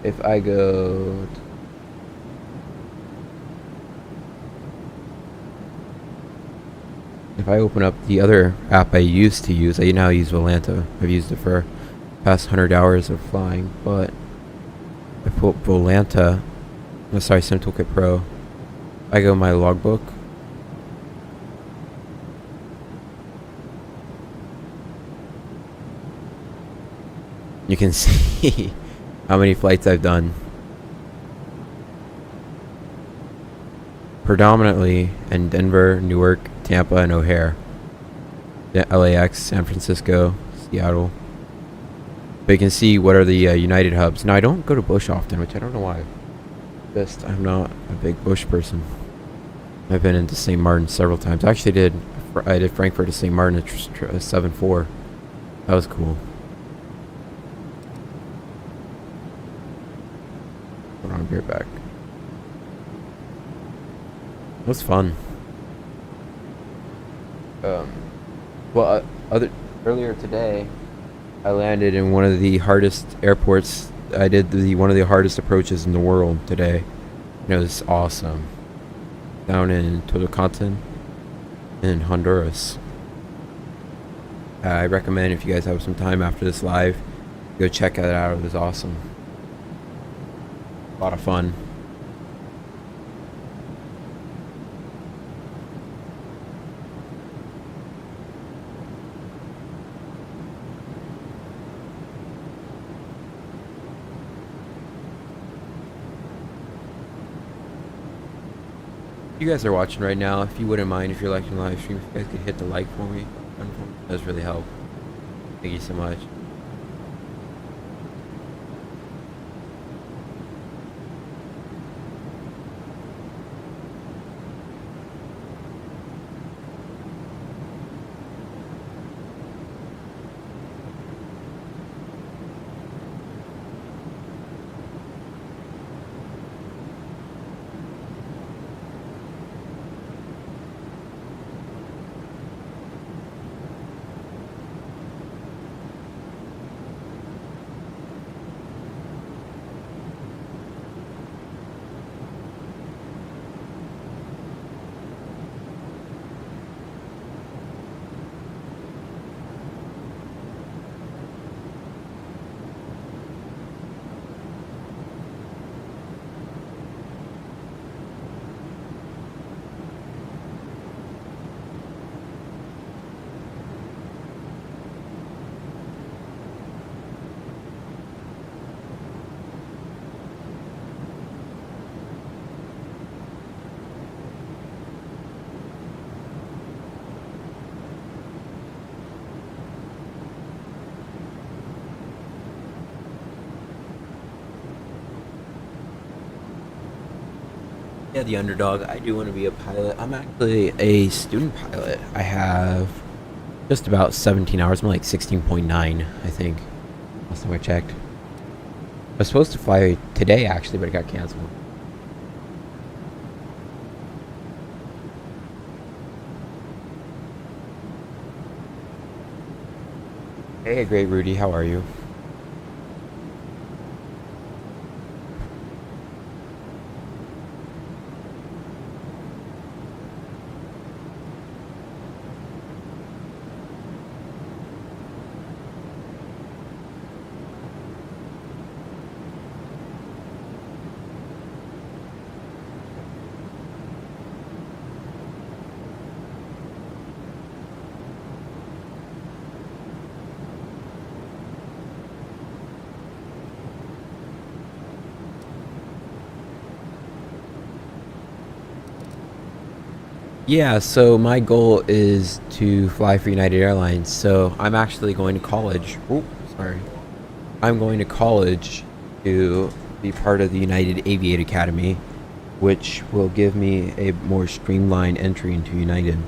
if I go if I open up the other app I used to use, I now use Volanta. I've used it for past 100 hours of flying, but I pull up Volanta, oh, sorry, Sim Toolkit Pro. I go my logbook. You can see how many flights I've done. Predominantly in Denver, Newark, Tampa, and O'Hare. LAX, San Francisco, Seattle. But you can see what are the United hubs. Now, I don't go to Bush often, which I don't know why. Just, I'm not a big Bush person. I've been into St. Martin several times. I actually did I did Frankfurt to St. Martin at 7-4. That was cool. Hold on, I'll be right back. It was fun. Earlier today, I landed in one of the hardest airports. I did one of the hardest approaches in the world today. And it was awesome. Down in Totocantán in Honduras. I recommend, if you guys have some time after this live, go check it out. It was awesome. A lot of fun. If you guys are watching right now, if you wouldn't mind, if you're liking the live stream, if you guys could hit the like for me, that does really help. Thank you so much. Yeah, the underdog. I do want to be a pilot. I'm actually a student pilot. I have just about 17 hours. I'm like 16.9, I think. Last time I checked. I was supposed to fly today, actually, but it got canceled. Hey, great Rudy. How are you? Yeah, so my goal is to fly for United Airlines. So I'm actually going to college. Oh, sorry. I'm going to college to be part of the United Aviate Academy, which will give me a more streamlined entry into United.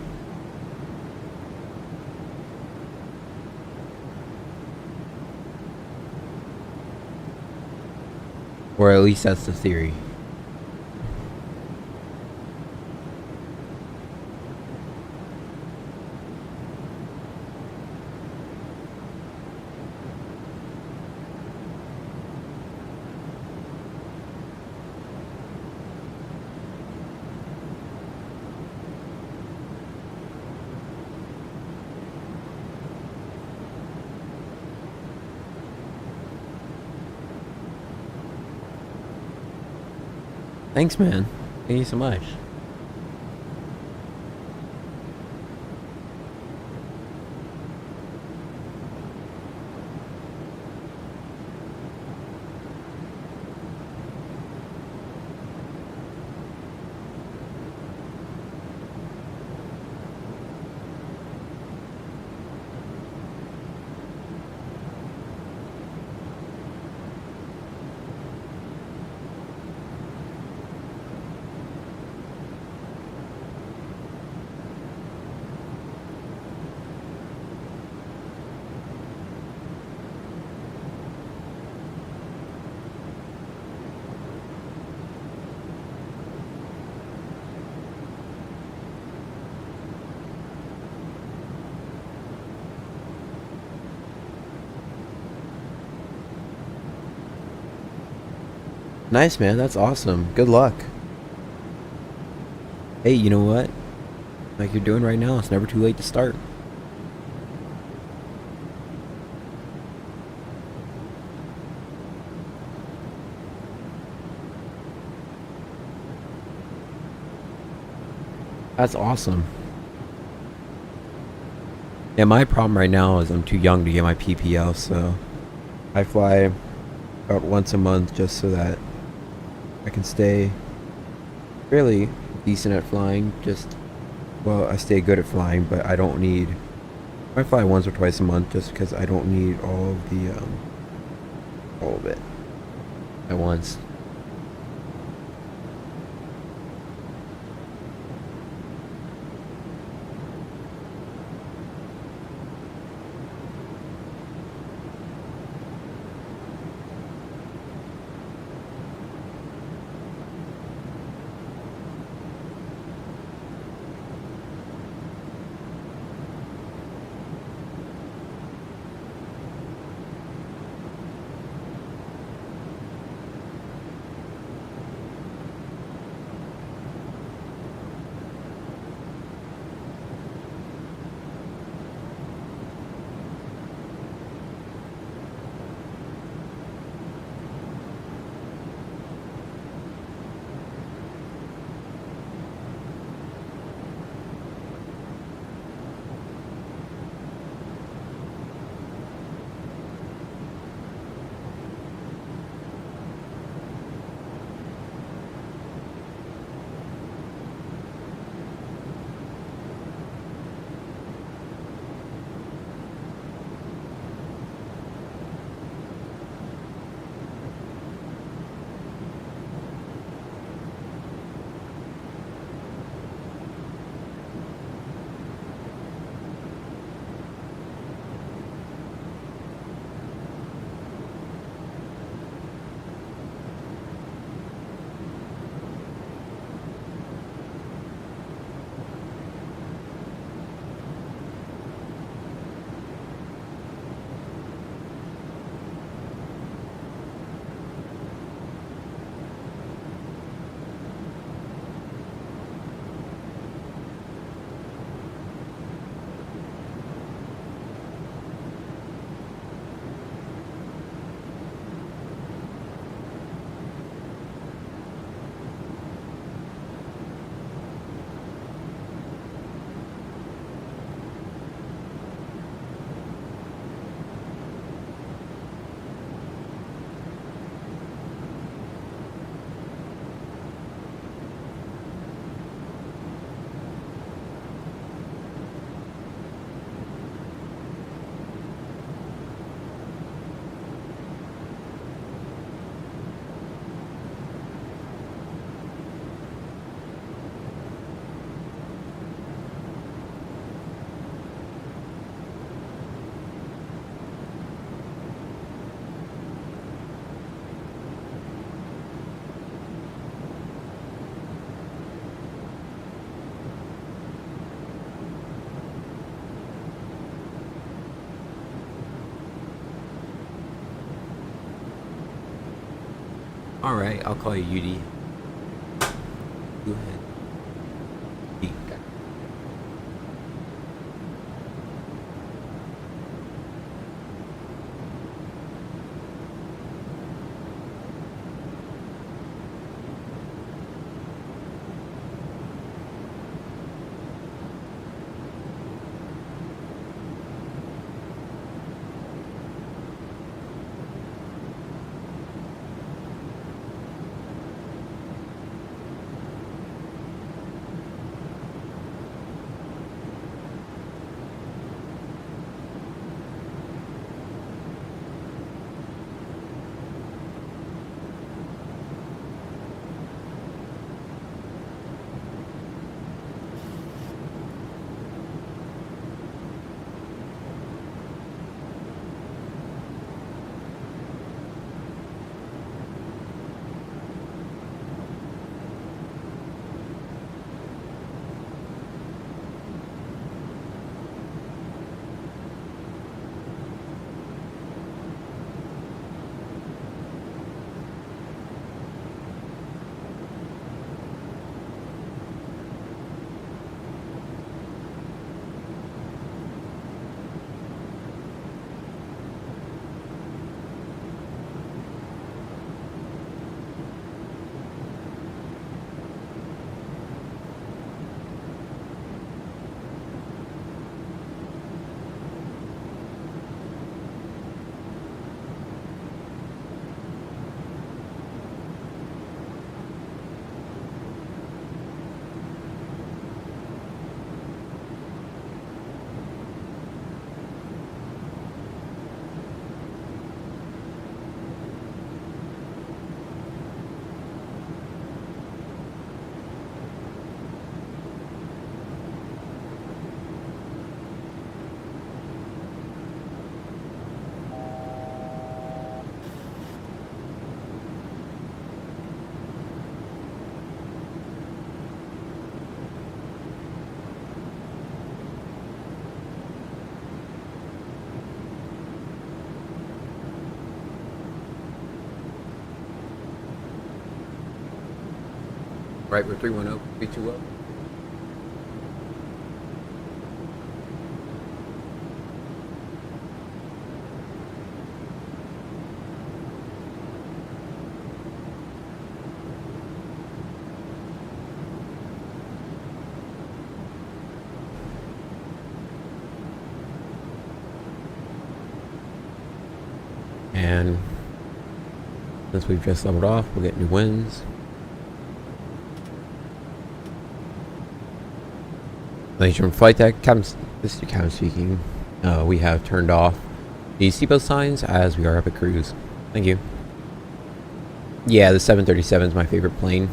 Or at least that's the theory. Thanks, man. Thank you so much. Nice, man. That's awesome. Good luck. Hey, you know what? Like you're doing right now, it's never too late to start. That's awesome. Yeah, my problem right now is I'm too young to get my PPL, so I fly about once a month just so that I can stay fairly decent at flying. Well, I stay good at flying, but I don't need. I fly once or twice a month just because I don't need all of it at once. Alright, I'll call you UD. Go ahead. Right, we're 310, 320. And since we've just leveled off, we'll get new wins. Ladies from flight deck, this is your captain speaking. We have turned off the seatbelt signs as we are up at cruise. Thank you. Yeah, the 737 is my favorite plane.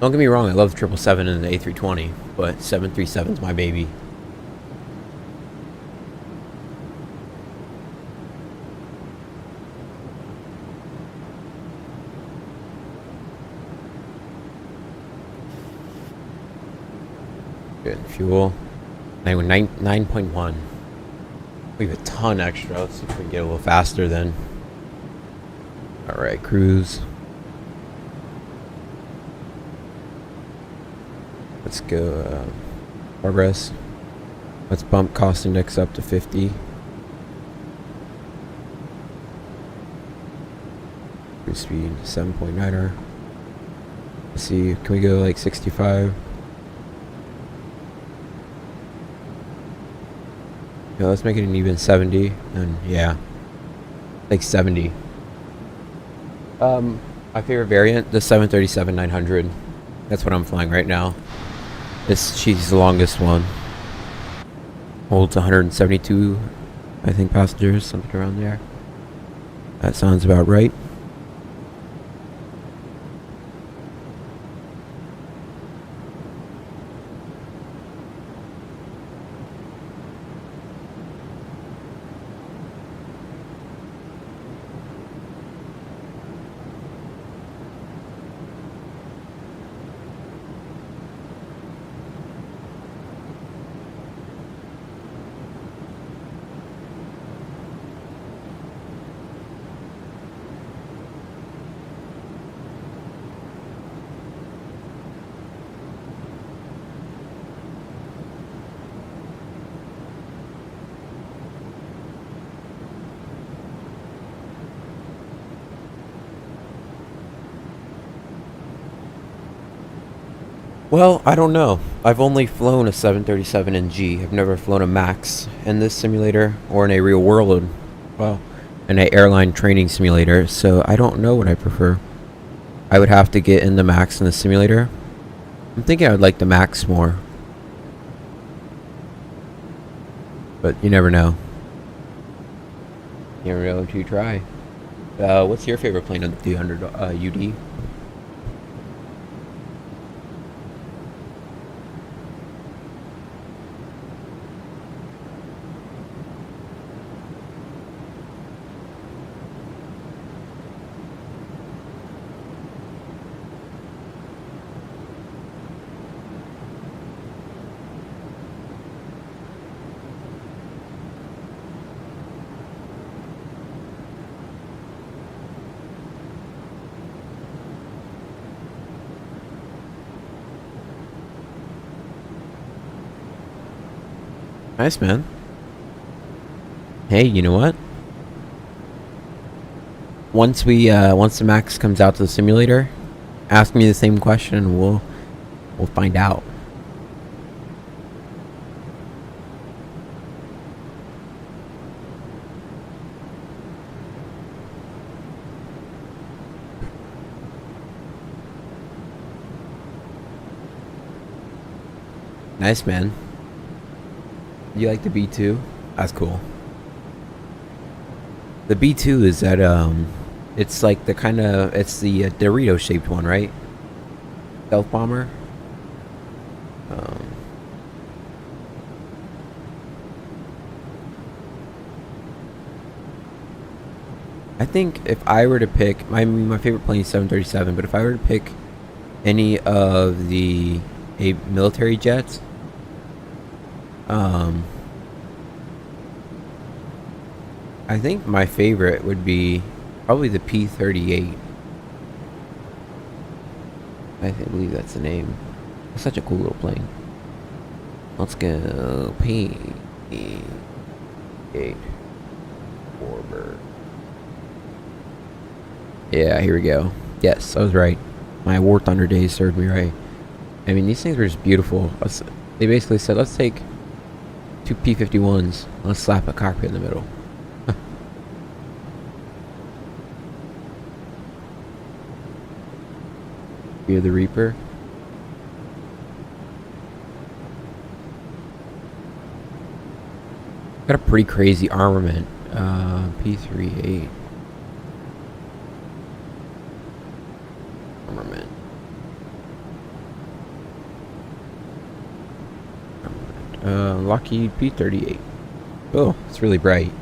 Don't get me wrong, I love the 777 and the A320, but 737 is my baby. Good fuel. 9.1. We have a ton extra. Let's see if we can get a little faster then. Alright, cruise. Let's go progress. Let's bump cost index up to 50. Cruise speed 7.9er. Let's see, can we go like 65? Yeah, let's make it an even 70, and yeah, like 70. My favorite variant, the 737-900. That's what I'm flying right now. She's the longest one. Holds 172, I think, passengers, something around there. That sounds about right. Well, I don't know. I've only flown a 737NG. I've never flown a MAX in this simulator or in a real world. Well, in an airline training simulator, so I don't know what I prefer. I would have to get in the MAX in the simulator. I'm thinking I would like the MAX more. But you never know. You never know until you try. What's your favorite plane on the 300 UD? Nice, man. Hey, you know what? Once the Max comes out to the simulator, ask me the same question and we'll find out. Nice, man. You like the B2? That's cool. The B2 is that it's like the it's the Dorito shaped one, right? Stealth bomber. I think if I were to pick, my favorite plane is 737, but if I were to pick any of the military jets, I think my favorite would be probably the P-38. believe that's the name. It's such a cool little plane. Let's go. P8 Warbird. Yeah, here we go. Yes, I was right. My War Thunder days served me right. I mean, these things were just beautiful. They basically said, let's take two P-51s. Let's slap a cockpit in the middle. Fear the Reaper. Got a pretty crazy armament. P-38. Armament. Lockheed P-38. Oh, it's really bright.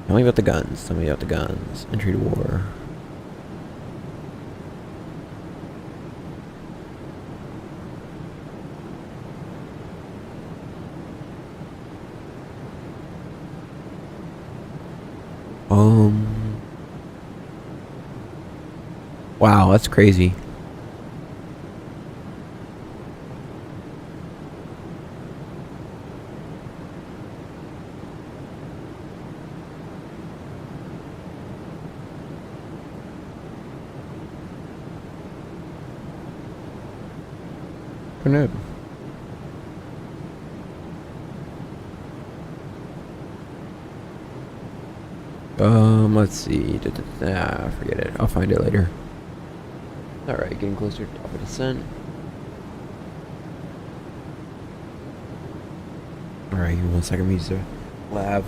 Tell me about the guns. Tell me about the guns. Entry to war. Wow, that's crazy. No. Let's see. Forget it. I'll find it later. Alright, getting closer to top of descent. Alright, give me 1 second. I'm use the lab.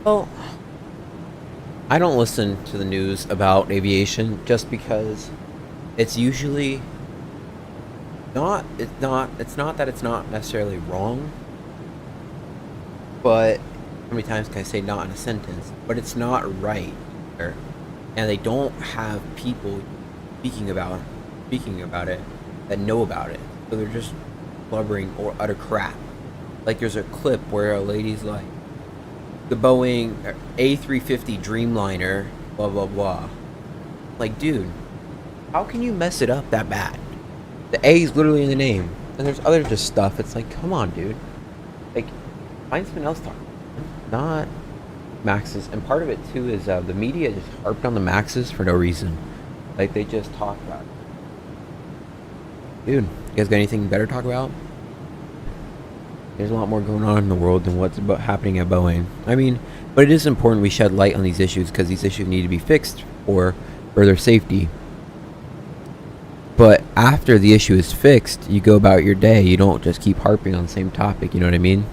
Well, I don't listen to the news about aviation just because it's usually it's not that it's not necessarily wrong, but how many times can I say not in a sentence? But it's not right, and they don't have people speaking about it that know about it, so they're just blubbering or utter crap. Like there's a clip where a lady's like, the Boeing A350 Dreamliner, blah blah blah. Like, dude, how can you mess it up that bad? The A is literally in the name, and there's other just stuff. It's like, come on, dude. Like, find something else to talk about. Not Maxes. And part of it too is the media just harped on the Maxes for no reason. Like they just talk about it. Dude, you guys got anything better to talk about? There's a lot more going on in the world than what's happening at Boeing. I mean, but it is important we shed light on these issues because these issues need to be fixed for further safety. But after the issue is fixed, you go about your day. You don't just keep harping on the same topic, you know what I mean?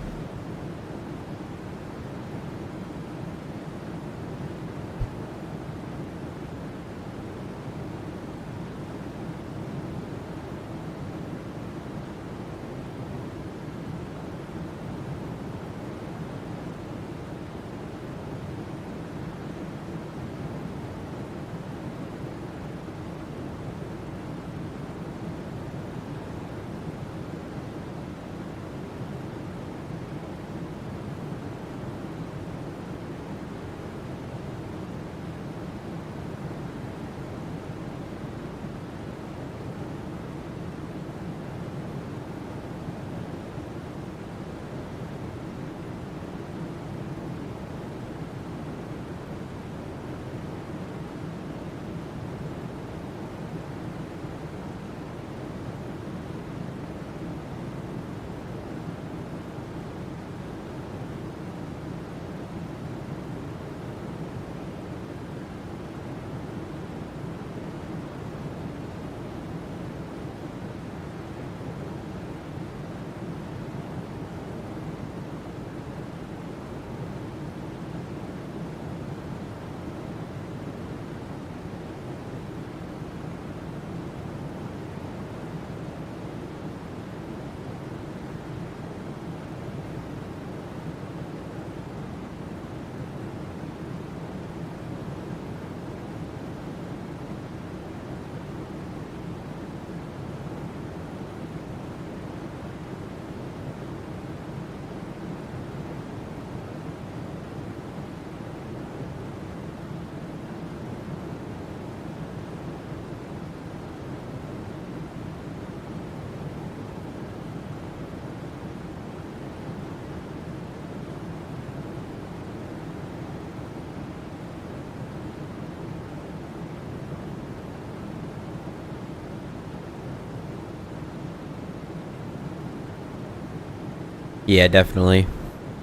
Yeah, definitely.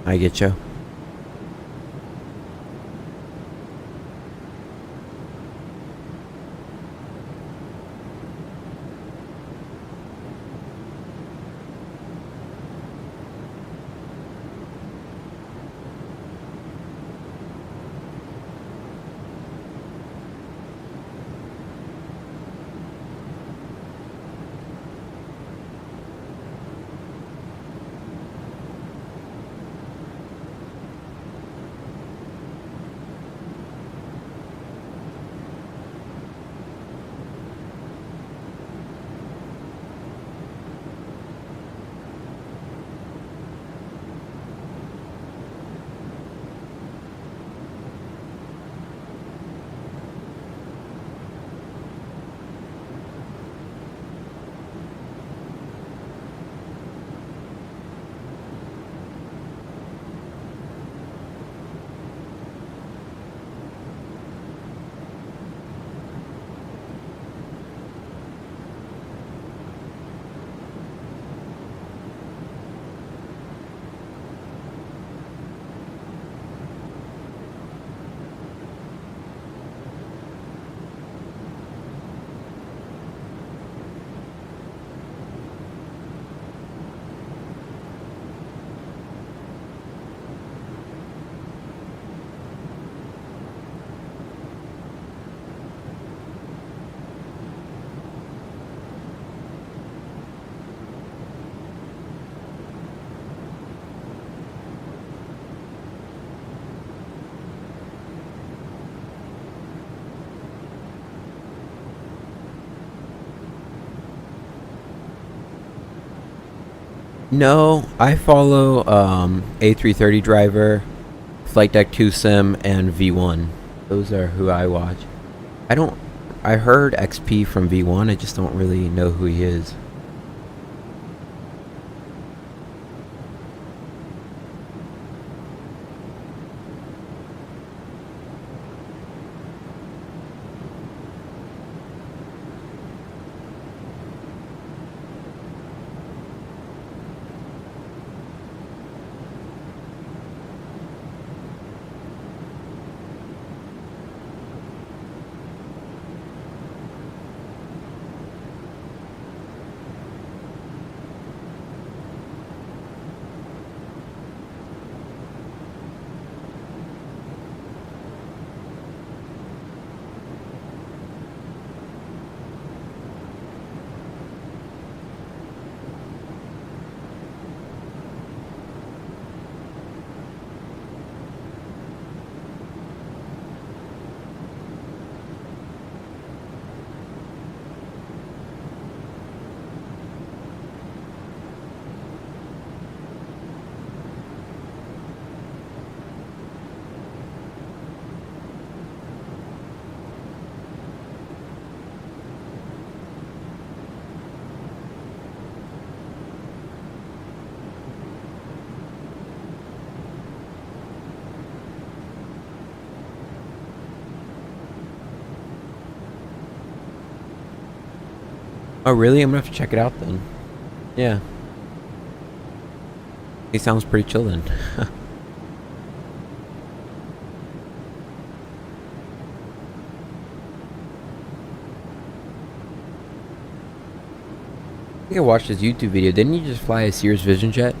I get you. No, I follow A330 driver, Flight Deck 2 Sim, and V1. Those are who I watch. I heard XP from V1, I just don't really know who he is. Oh really? I'm gonna have to check it out then. Yeah. He sounds pretty chill then. I think I watched his YouTube video. Didn't he just fly a Sears Vision jet?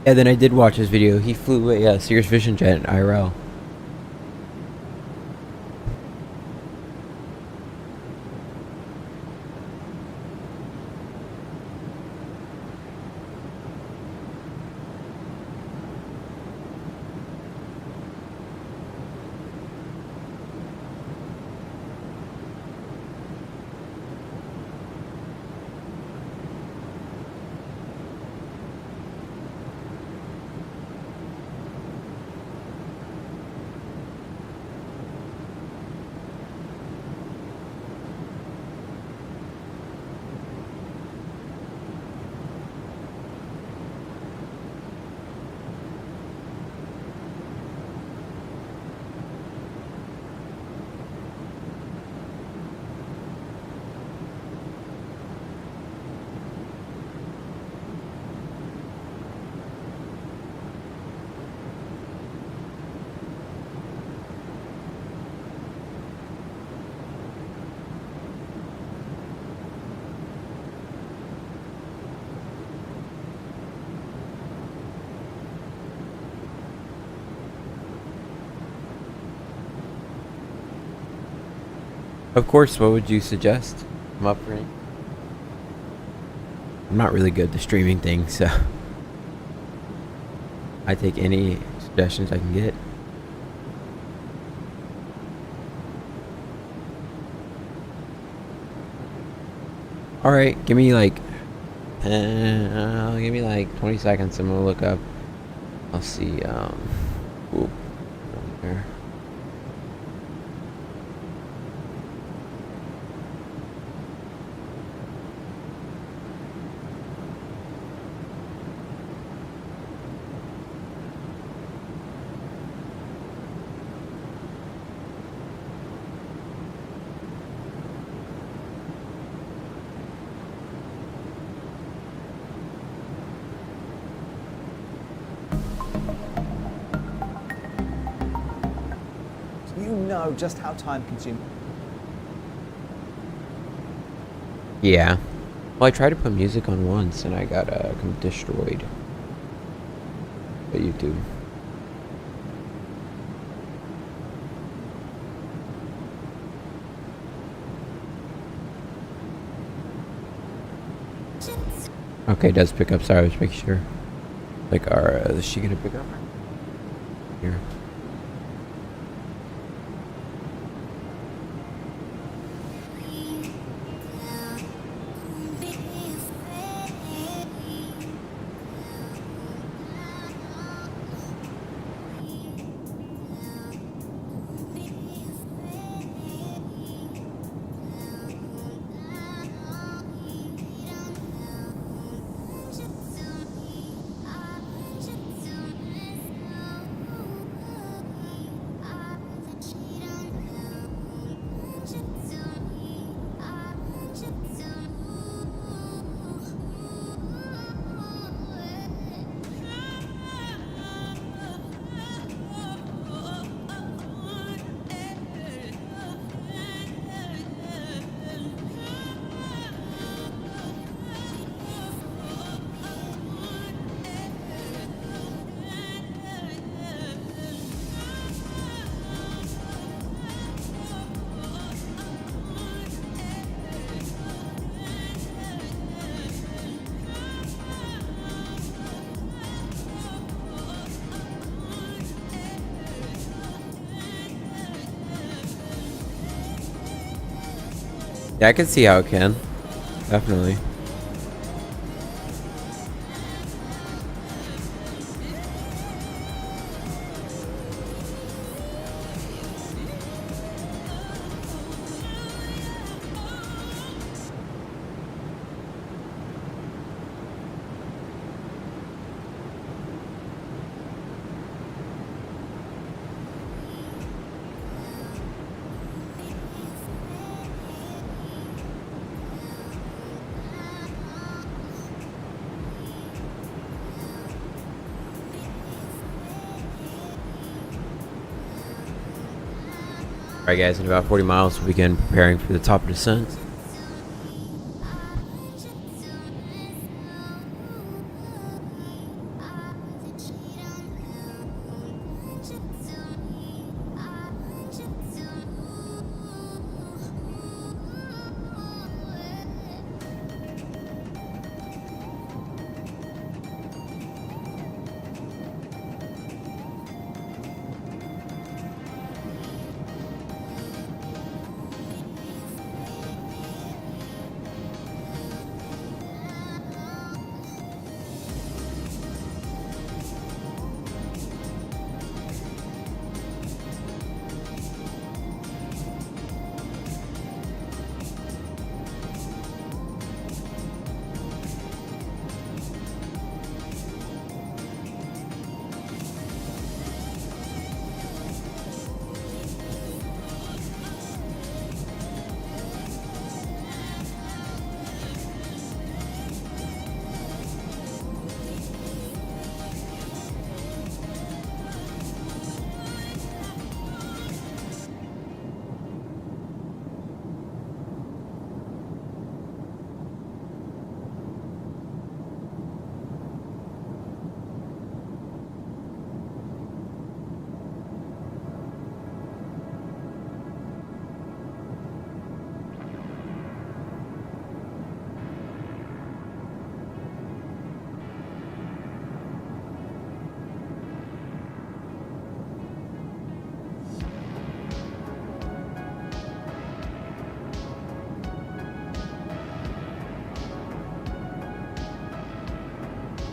Yeah, then I did watch his video. He flew a Sears Vision jet IRL. Of course, what would you suggest? I'm up for it. I'm not really good at the streaming thing, so I take any suggestions I can get. Alright, give me like 20 seconds. I'm gonna look up. I'll see, ooh, there. You know just how time consuming. Yeah. Well, I tried to put music on once and I got destroyed by YouTube. Okay, it does pick up. Sorry, I was making sure. Like, is she gonna pick up? Here. Yeah, I can see how it can. Definitely. Alright guys, in about 40 miles we'll begin preparing for the top descent.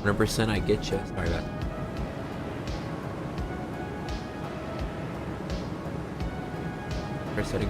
100% I get you. Sorry about that. Press setting.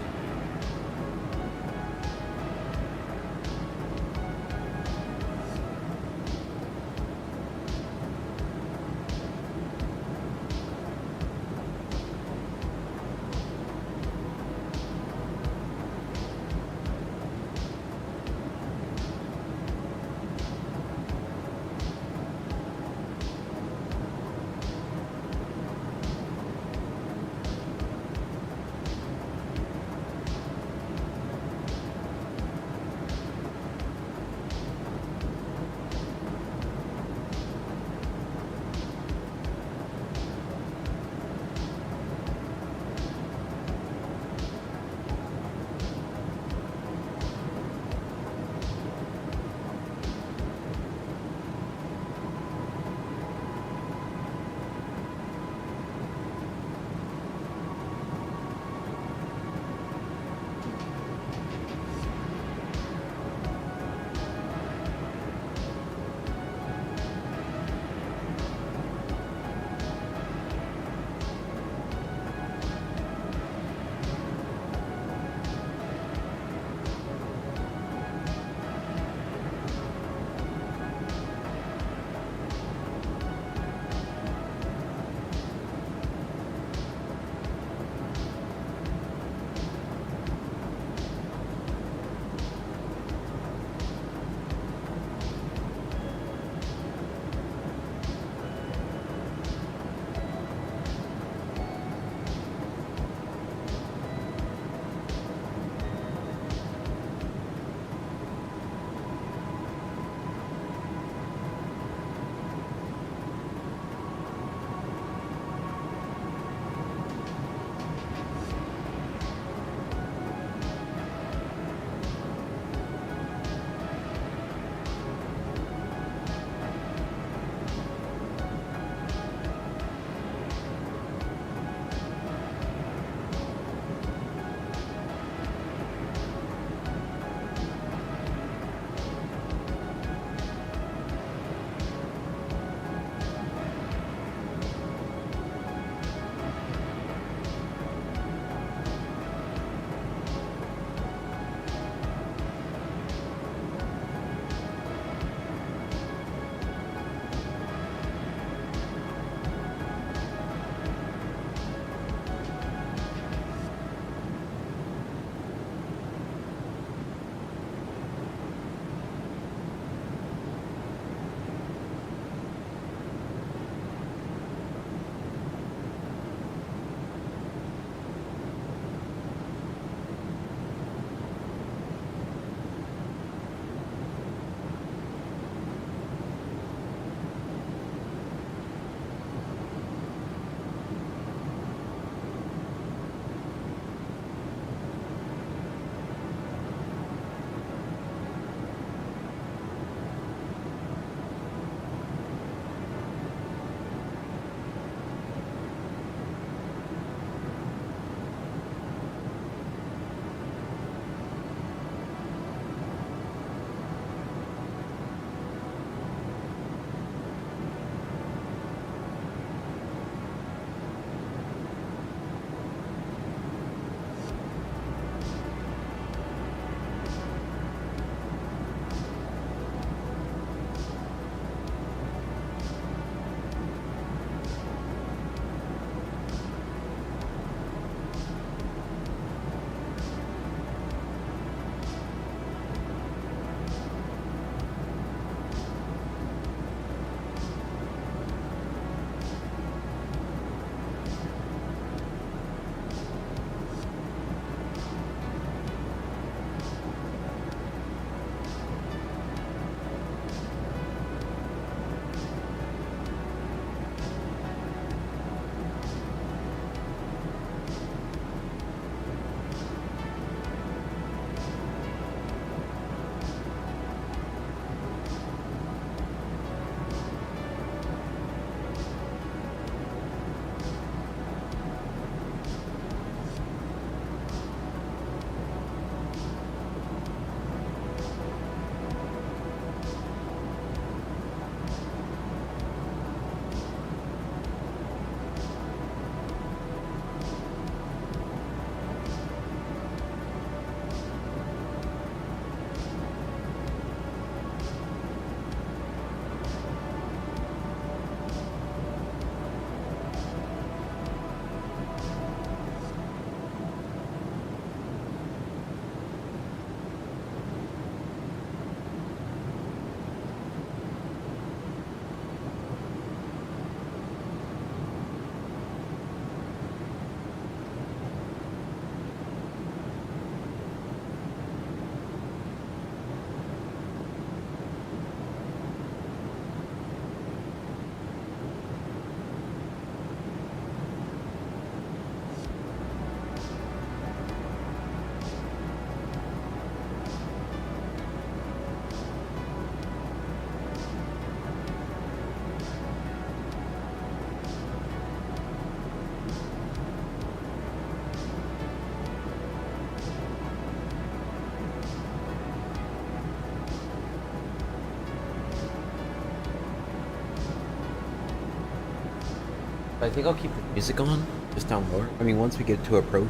I think I'll keep the music on, just down lower. I mean, once we get to approach,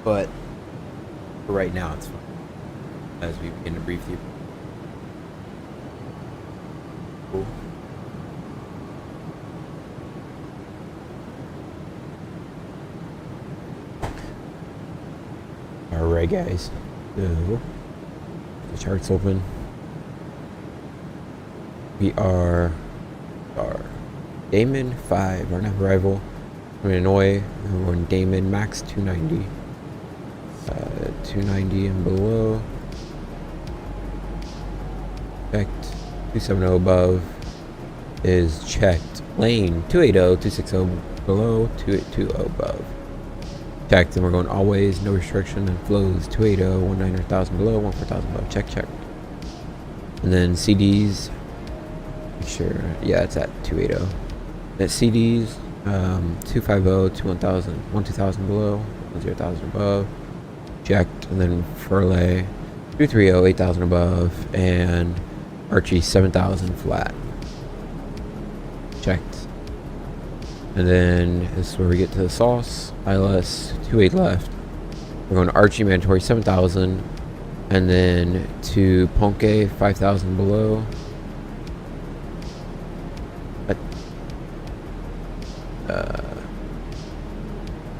but for right now, it's fine. As we begin to brief you. Cool. Alright, guys. So, the chart's open. We are Damon 5, our next arrival. We're in Hanoi, and we're in Damon, max 290. 290 and below. Checked. 270 above is checked. Lane 280, 260 below, 2820 above. Checked, and we're going always, no restriction, and flows 280, 190,000 below, 14,000 above. Check. And then CDs. Sure, yeah, it's at 280. At CDs, 250, 2,000 below, 0,000 above. Checked, and then Furley 230, 8,000 above, and Archie 7,000 flat. Checked. And then this is where we get to the sauce. ILS 28 left. We're going to Archie mandatory 7,000, and then to Ponke 5,000 below.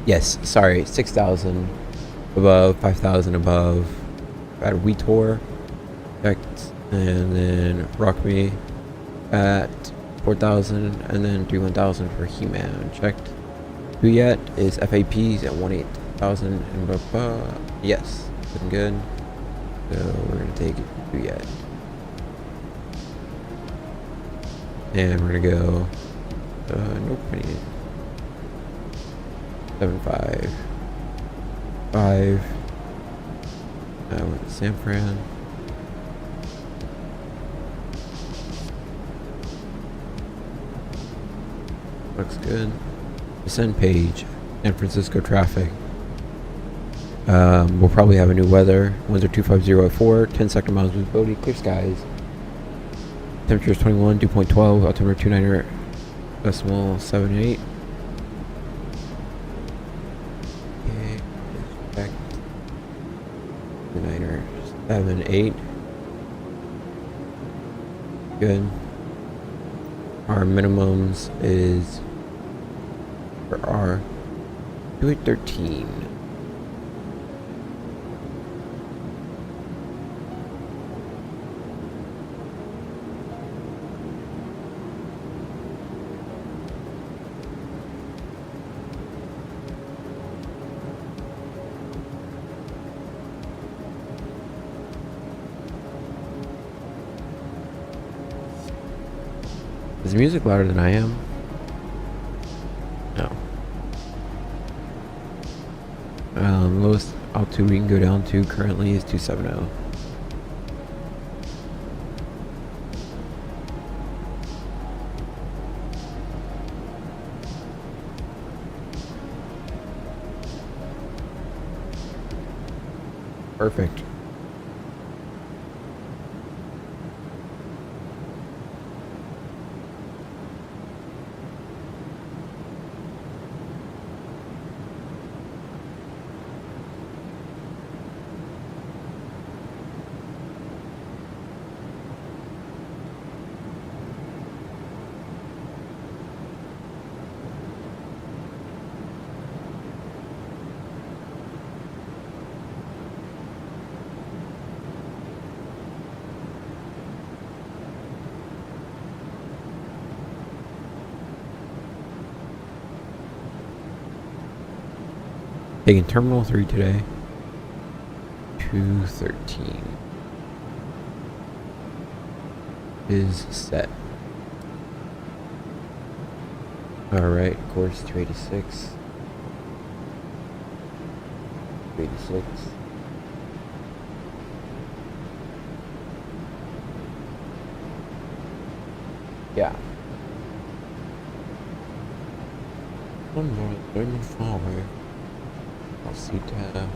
Yes, sorry, 6,000 above, 5,000 above. At Wetor, checked, and then Rock Me at 4,000, and then 31,000 for He-Man, checked. Huyet is FAPs at 18,000 and above. Yes, looking good. So we're gonna take Huyet, and we're gonna go. Nope, I need 7.5. 5. I went to San Fran. Looks good. Descend page. San Francisco traffic. We'll probably have a new weather. Winds are 250 at 10 second miles visibility. Clear skies. Temperature is 21, dew point 12. Altimeter 29 decimal 78. Okay, 29 7 8. Good. Our minimums is for our 213. Is the music louder than I am? No. Lowest altitude we can go down to currently is 270. Perfect. Taking Terminal 3 today. 213 is set. Alright, course 286. 286. Yeah. One more, Raymond Flower. I'll see data.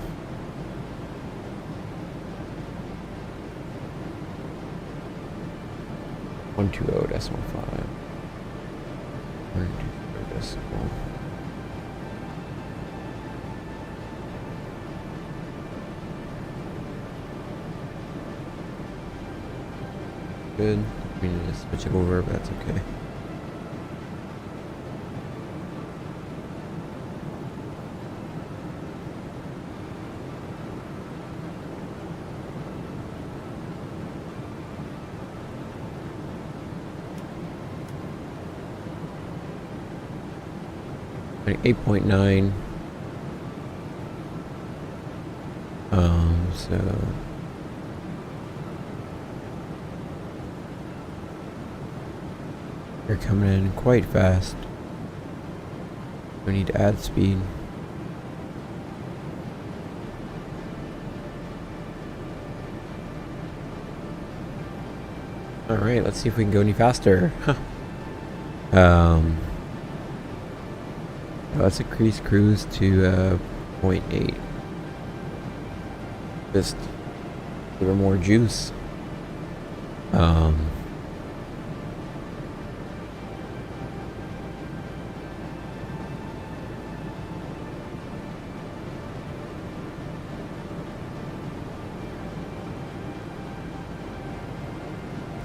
.120 decimal 5. Decibel. Good. We need to switch it over, but that's okay. Like 8.9. So you're coming in quite fast. We need to add speed. All right, let's see if we can go any faster. Let's increase cruise to 0.8. Just give her more juice. I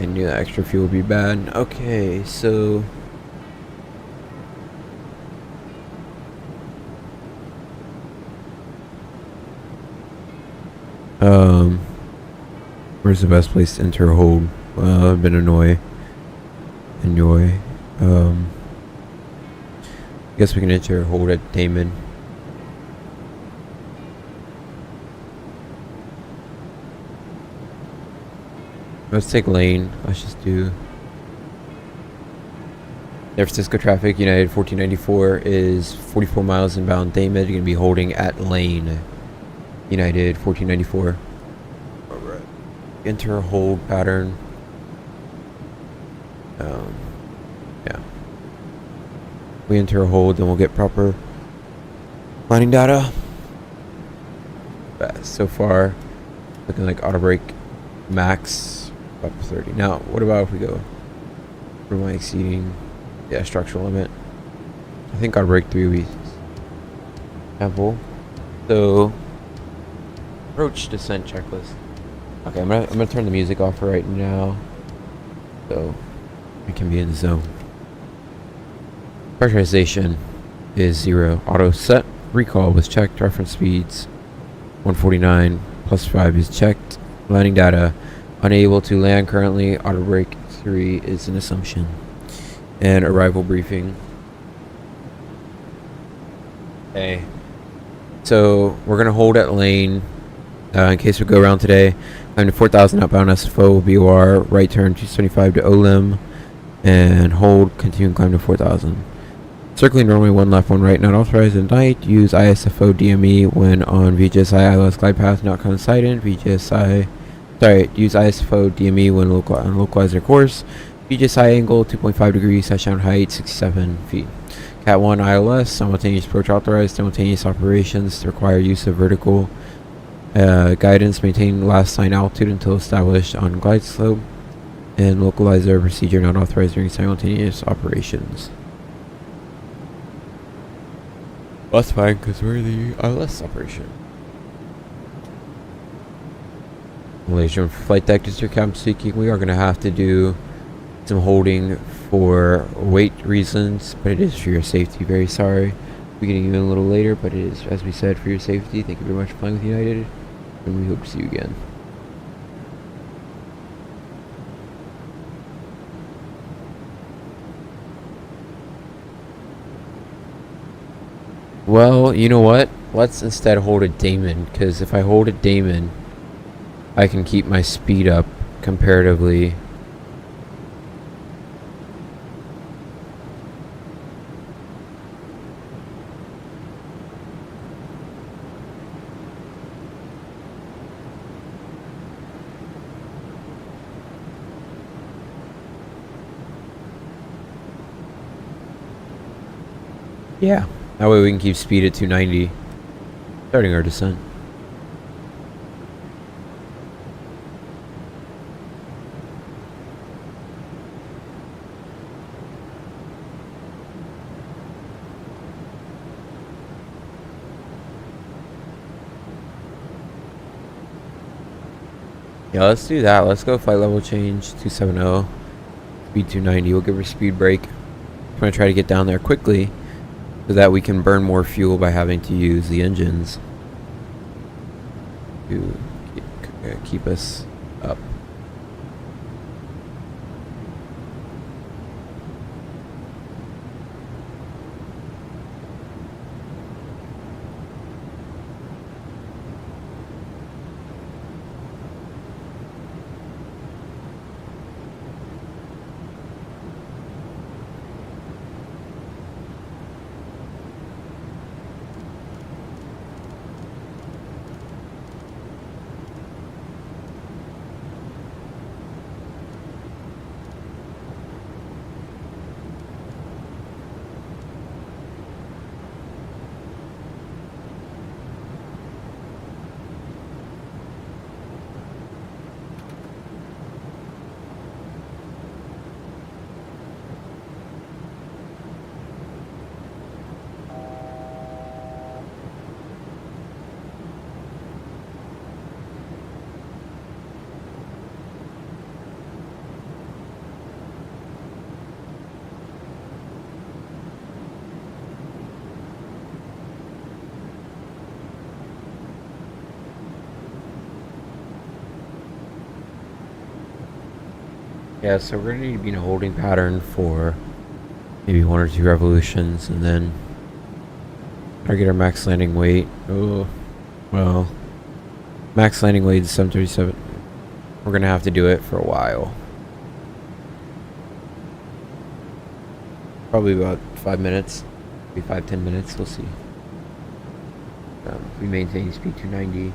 knew that extra fuel would be bad. Okay, so where's the best place to enter a hold? I've been annoy. I guess we can enter a hold at Damon. Let's take lane. Let's just do San Francisco traffic. United 1494 is 44 miles inbound. Damon going to be holding at lane. United 1494. Alright. Enter a hold pattern. Yeah. We enter a hold, then we'll get proper landing data. But so far, looking like auto brake max up 30. Now, what about if we go? Am I exceeding? Yeah, structural limit. I think auto brake 3 weeks. Ample. So. Approach descent checklist. Okay, I'm gonna turn the music off right now, so we can be in the zone. Pressurization is 0. Auto set. Recall was checked. Reference speeds 149 plus 5 is checked. Landing data unable to land currently. Auto brake 3 is an assumption. And arrival briefing. Okay. So we're gonna hold at lane. In case we go around today, climb to 4,000 outbound SFO, BOR, right turn 275 to OLIM, and hold, continue and climb to 4,000. Circling normally 1 left, 1 right, not authorized at night. Use ISFO DME when on VGSI ILS glide path not coincident. Use ISFO DME when on localizer course. VGSI angle 2.5 degrees, touchdown height 67 feet. Cat 1 ILS, simultaneous approach authorized, simultaneous operations require use of vertical guidance, maintain last sign altitude until established on glide slope, and localizer procedure not authorized during simultaneous operations. Well, that's fine because we're the ILS operation. Malaysian flight deck district cabin seeking. We are going to have to do some holding for weight reasons, but it is for your safety. Very sorry. We're getting you in a little later, but it is, as we said, for your safety. Thank you very much for flying with United, and we hope to see you again. Well, you know what? Let's instead hold a Damon, because if I hold a Damon, I can keep my speed up comparatively. Yeah, that way we can keep speed at 290, starting our descent. Yeah, let's do that. Let's go flight level change 270, speed 290. We'll give her speed brake. I'm gonna try to get down there quickly so that we can burn more fuel by having to use the engines to keep us up. Yeah, so we're gonna need to be in a holding pattern for maybe 1 or 2 revolutions, and then target our max landing weight. Oh, well, max landing weight is 737. We're gonna have to do it for a while. Probably about 5 minutes, maybe 5-10 minutes. We'll see. We maintain speed 290.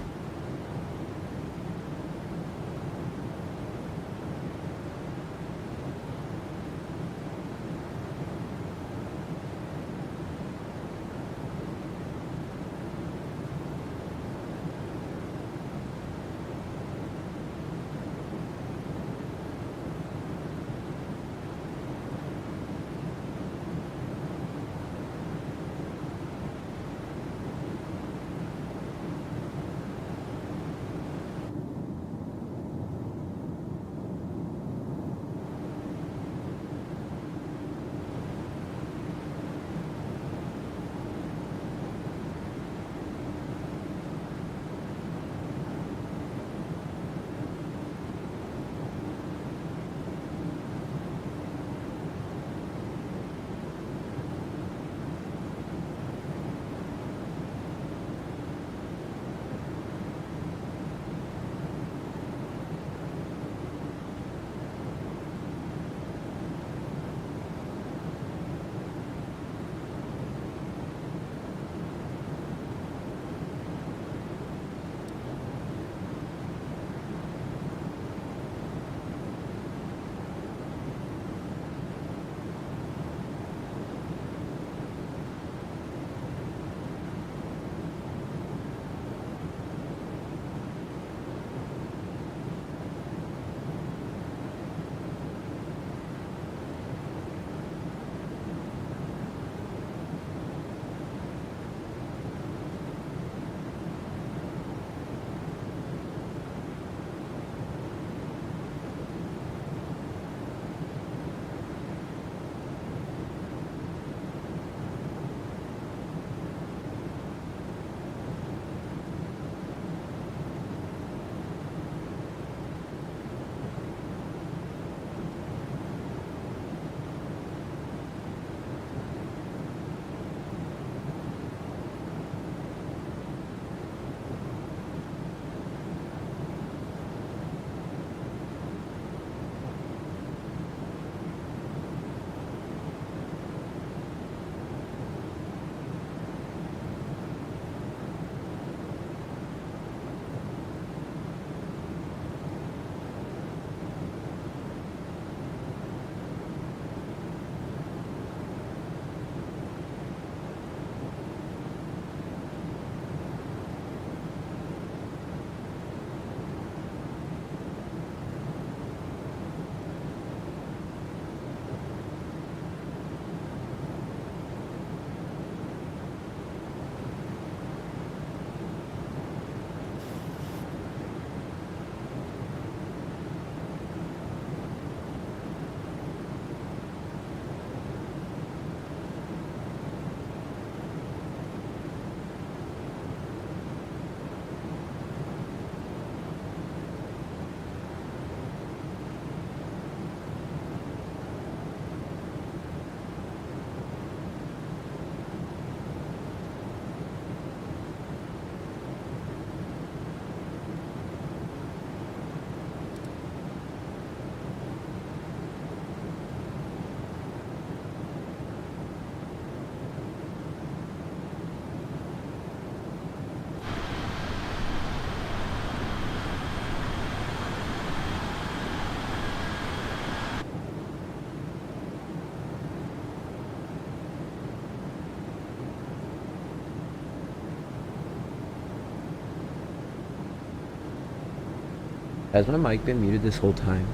Has my mic been muted this whole time?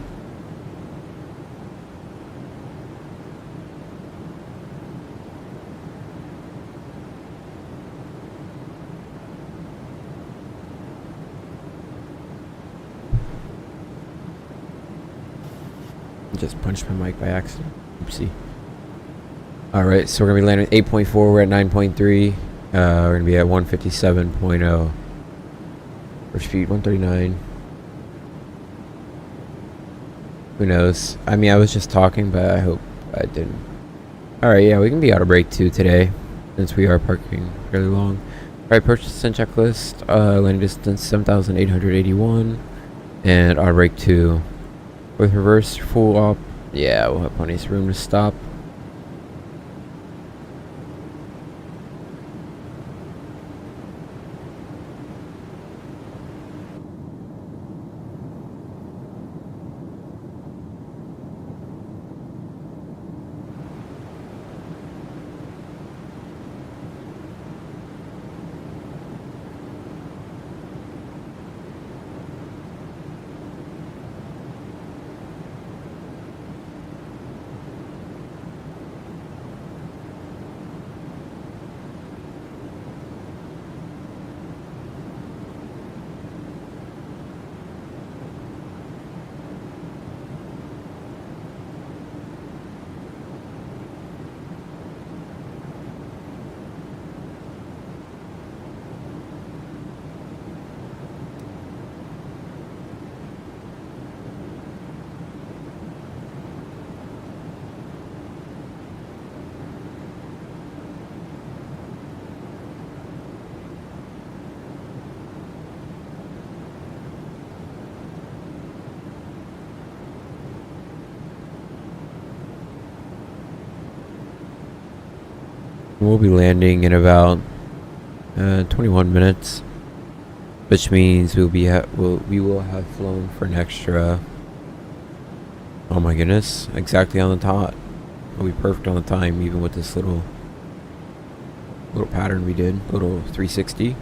Just punched my mic by accident. Oopsie. Alright, so we're going to be landing at 8.4. We're at 9.3. We're going to be at 157.0. For speed 139. Who knows? I mean, I was just talking, but I hope I didn't. Alright, yeah, we can be out of break 2 today, since we are parking fairly long. Alright, purchase and checklist. Landing distance 7,881. And out of break 2. With reverse full op, yeah, we'll have plenty of room to stop. We'll be landing in about 21 minutes, which means we will have flown for an extra. Oh my goodness! Exactly on the dot. We'll be perfect on the time, even with this little pattern we did, little 360.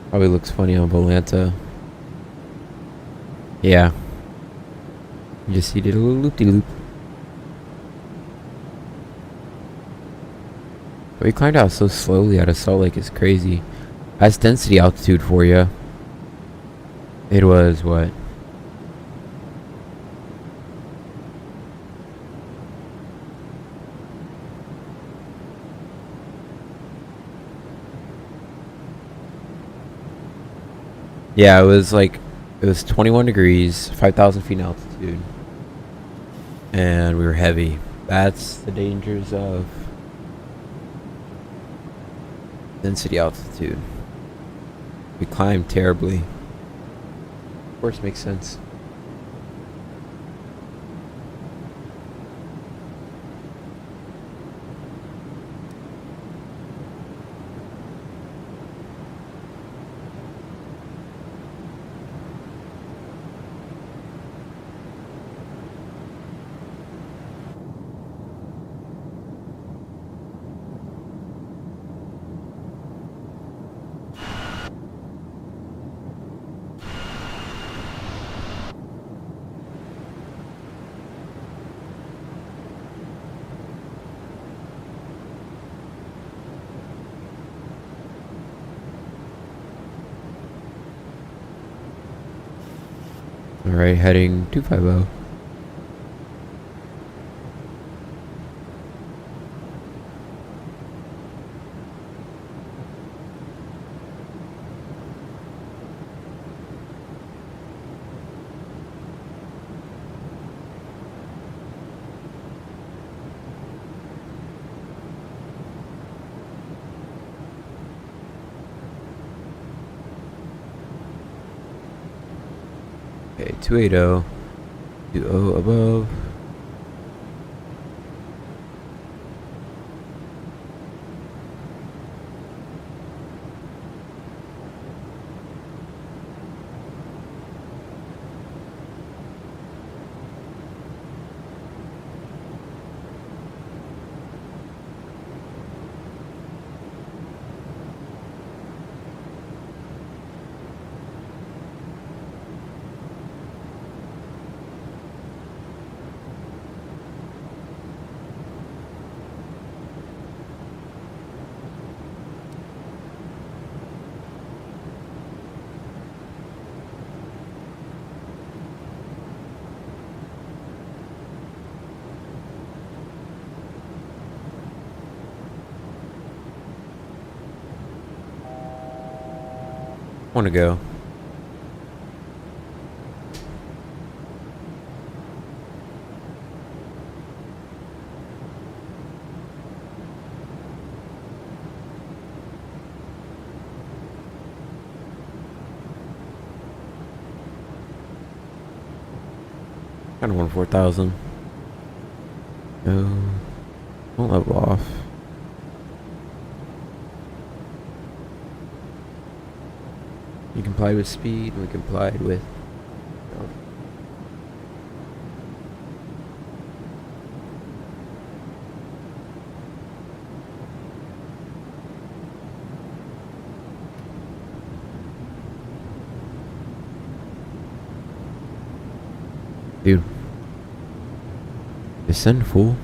Probably looks funny on Volanta. Yeah. You just see it a little loop-de-loop. But we climbed out so slowly out of Salt Lake, it's crazy. That's density altitude for you. It was what? Yeah, it was 21 degrees, 5,000 feet in altitude. And we were heavy. That's the dangers of density altitude. We climbed terribly. Of course, makes sense. Alright, heading 250. Okay, 280. 20 above. Want to go? Kind of want 4,000. No, don't level off. You complied with speed. We complied with. No. Dude. Descend, fool.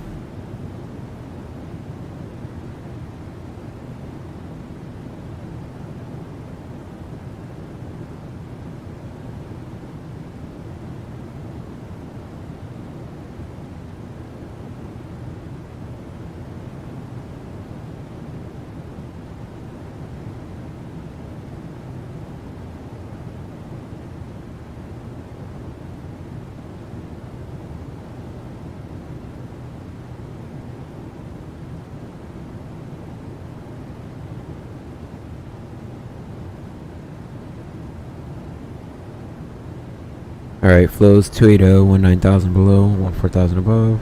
Alright, flows 280, 19,000 below, 14,000 above.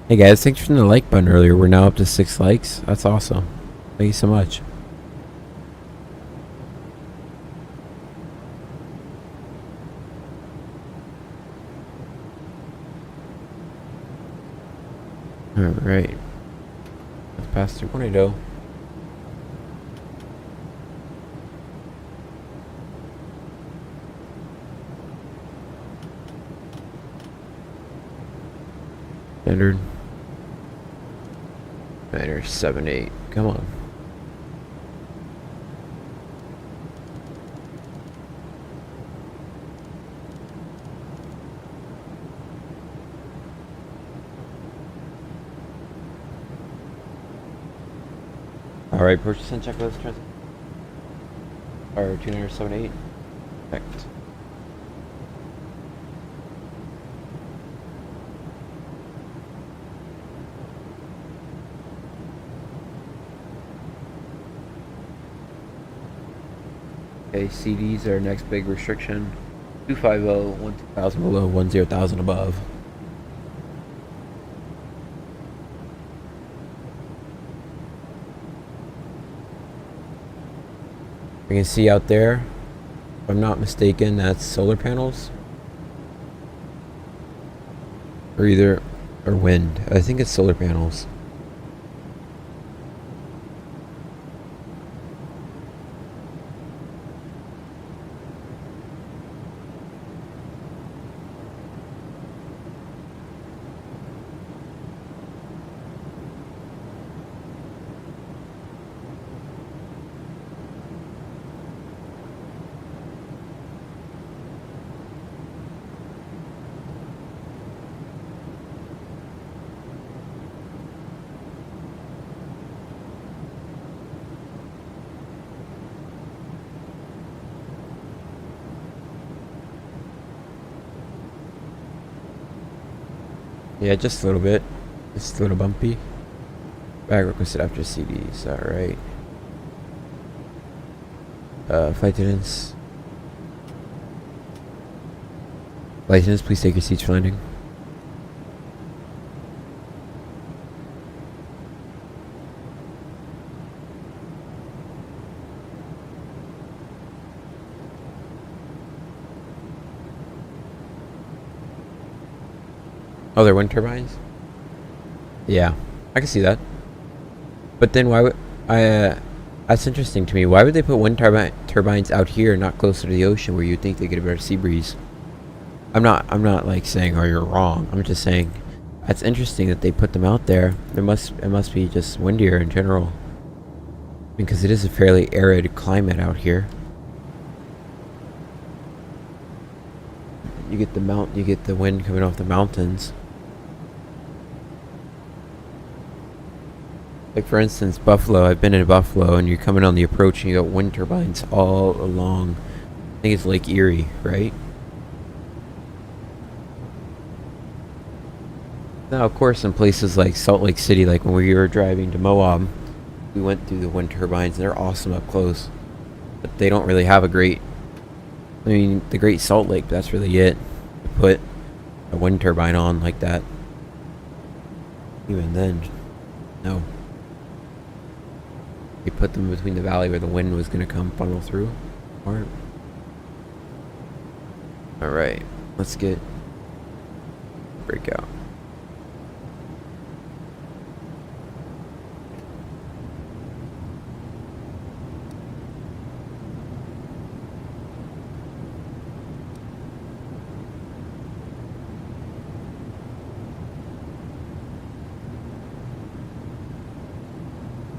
Hey guys, thanks for the like button earlier. We're now up to 6 likes. That's awesome. Thank you so much. Alright. Let's pass through Tornado. Standard. 9 or 7, 8. Come on. Alright, purchase and checklist. Or 2978. Perfect. Okay, CDs are our next big restriction. 250, 12,000 below, 10,000 above. You can see out there, if I'm not mistaken, that's solar panels. Or wind. I think it's solar panels. Yeah, just a little bit. Just a little bumpy. Bag requested after CDs. Alright. Flight attendants. Flight attendants, please take your seats for landing. Oh, they're wind turbines? Yeah, I can see that. But then why would That's interesting to me. Why would they put wind turbines out here, not closer to the ocean, where you'd think they get a better sea breeze? I'm not like saying, "Oh, you're wrong." I'm just saying, that's interesting that they put them out there. It must be just windier in general, because it is a fairly arid climate out here. You get the wind coming off the mountains. Like for instance, Buffalo. I've been in Buffalo, and you're coming on the approach, and you got wind turbines all along. I think it's Lake Erie, right? Now, of course, in places like Salt Lake City, like when we were driving to Moab, we went through the wind turbines, and they're awesome up close. But they don't really have a great... I mean, the Great Salt Lake, but that's really it. To put a wind turbine on like that. Even then, no. They put them between the valley where the wind was going to come funnel through. Alright, let's get breakout.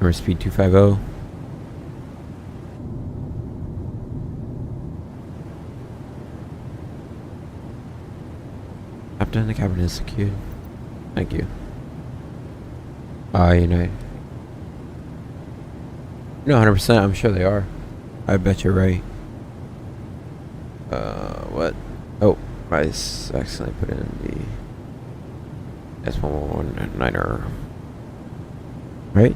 Number speed 250. Captain, the cabin is secured. Thank you. United. No, 100%. I'm sure they are. I bet you're right. What? Oh, I accidentally put in the S1119er. Right?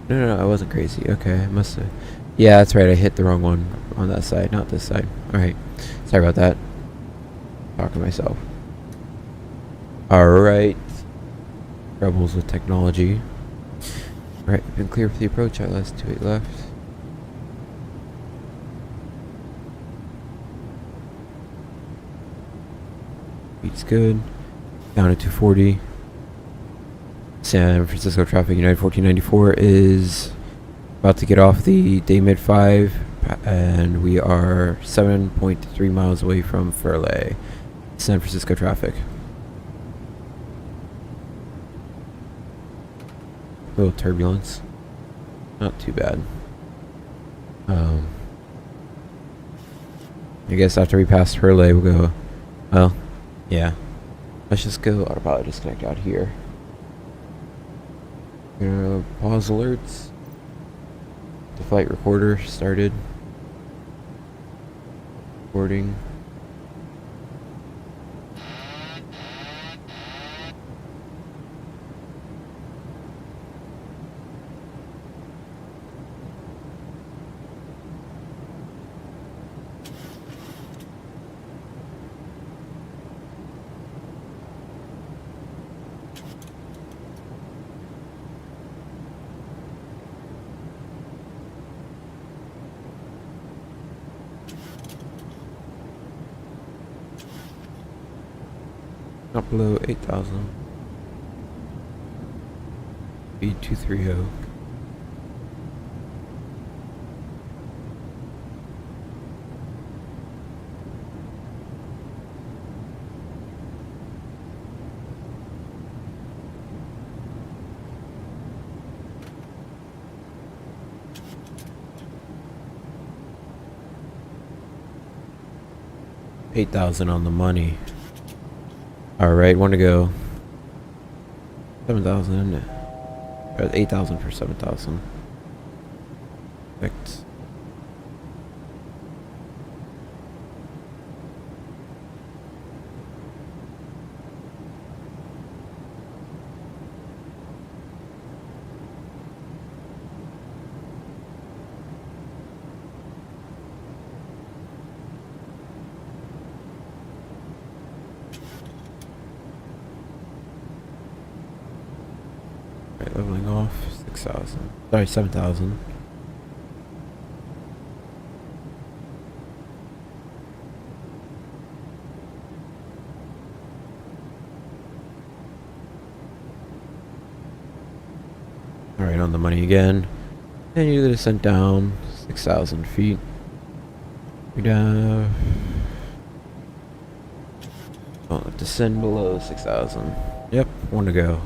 No, I wasn't crazy. Okay, I must have. Yeah, that's right. I hit the wrong one on that side, not this side. Alright. Sorry about that. Talking to myself. Alright. Rebels with technology. Alright, been clear for the approach. ILS 28 left. Speed's good. Down to 240. San Francisco traffic United 1494 is about to get off the day mid 5, and we are 7.3 miles away from Furley. San Francisco traffic. A little turbulence. Not too bad. I guess after we pass Furley, we'll go. Well, yeah. Let's just go autopilot disconnect out here. Pause alerts. The flight recorder started. Recording. Not below 8,000. Speed 230. $8,000 on the money. Alright, want to go 7,000, or 8,000 for 7,000. Perfect. Leveling off 6,000. Sorry, 7,000. Alright, on the money again. And you descent down 6,000 feet. You're down. Oh, descend below 6,000. Yep, one to go.